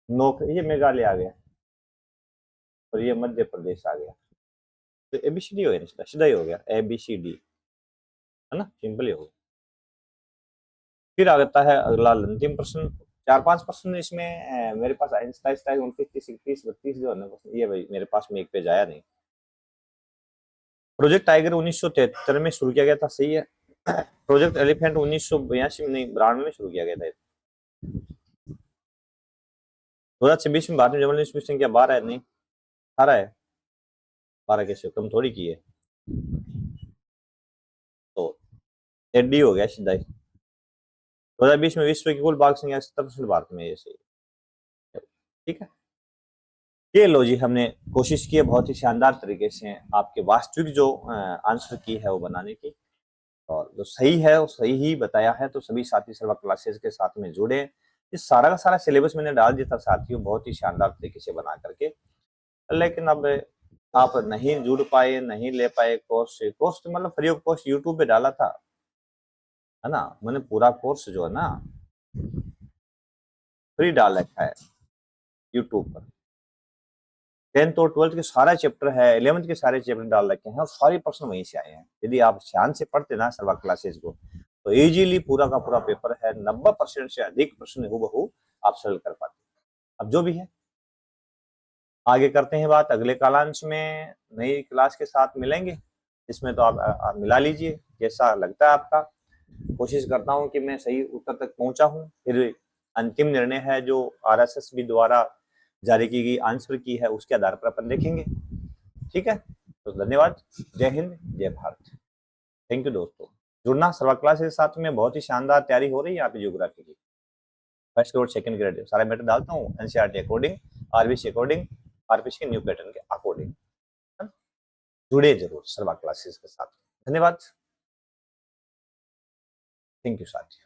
नोक, ये मेघालय आ गया और ये मध्य प्रदेश आ गया। तो एबीसीडी हो गया, सीधा ही हो गया एबीसीडी, है ना, सिंपल ही हो गया। फिर आ जाता है अगला अंतिम प्रश्न। 4-5 प्रश्न इसमें मेरे पास 27, 29, 30, 31, 32 जो है ना, ये भाई मेरे पास में एक पेज आया नहीं। प्रोजेक्ट टाइगर 1973 में शुरू किया गया था। सही है। प्रोजेक्ट एलिफेंट 1982 में नहीं 92 में शुरू किया गया था। 2026 में भारत में जर्नलिस्ट की संख्या 12 है। नहीं 18 है। 12 कैसे कम थोड़ी की है, तो एडी हो गया सीधा ही। 2020 में विश्व की कुल बाघ संख्या 70% भारत में, ये सही। ठीक है, ये लो जी, हमने कोशिश की है बहुत ही शानदार तरीके से आपके वास्तविक जो आंसर की है वो बनाने की, और जो सही है वो सही ही बताया है। तो सभी साथी सर्वा क्लासेस के साथ में जुड़े। इस सारा का सारा सिलेबस मैंने डाल दिया था साथियों, बहुत ही शानदार तरीके से बना करके, लेकिन अब आप नहीं जुड़ पाए, नहीं ले पाए कोर्स से। कोर्स तो मतलब फ्री ऑफ कॉस्ट यूट्यूब पे डाला था, है ना। मैंने पूरा कोर्स जो है ना फ्री डाल रखा है यूट्यूब पर। 10th और 12th के सारा चैप्टर है, 11th के सारे चैप्टर डाल रखे हैं और सारे प्रश्न वहीं से आए हैं। यदि आप ध्यान से पढ़ते ना सर्वा क्लासेस को, तो इजीली पूरा का पूरा पेपर है, 90% से अधिक प्रश्न हूबहू आप सॉल्व कर पाते। अब जो भी है आगे करते हैं बात अगले कालांश में, नई क्लास के साथ मिलेंगे। इसमें तो आप मिला लीजिए जैसा लगता है आपका। कोशिश करता हूं कि मैं सही उत्तर तक पहुंचा हूं। फिर अंतिम निर्णय है जो आरएसएस द्वारा जारी की गई आंसर की है, उसके आधार पर अपन देखेंगे। ठीक है, तो धन्यवाद। जय हिंद, जय भारत। थैंक यू दोस्तों। जुड़ना सर्वा क्लास के साथ में, बहुत ही शानदार तैयारी हो रही है यहाँ पे ज्योग्राफी की। फर्स्ट ग्रेड, सेकंड ग्रेड सारा मैटर डालता हूँ NCERT according, RBC according, RPC के न्यू पैटर्न के अकॉर्डिंग। जुड़े जरूर सर्वा क्लासेस के साथ। धन्यवाद। थैंक यू साथियों।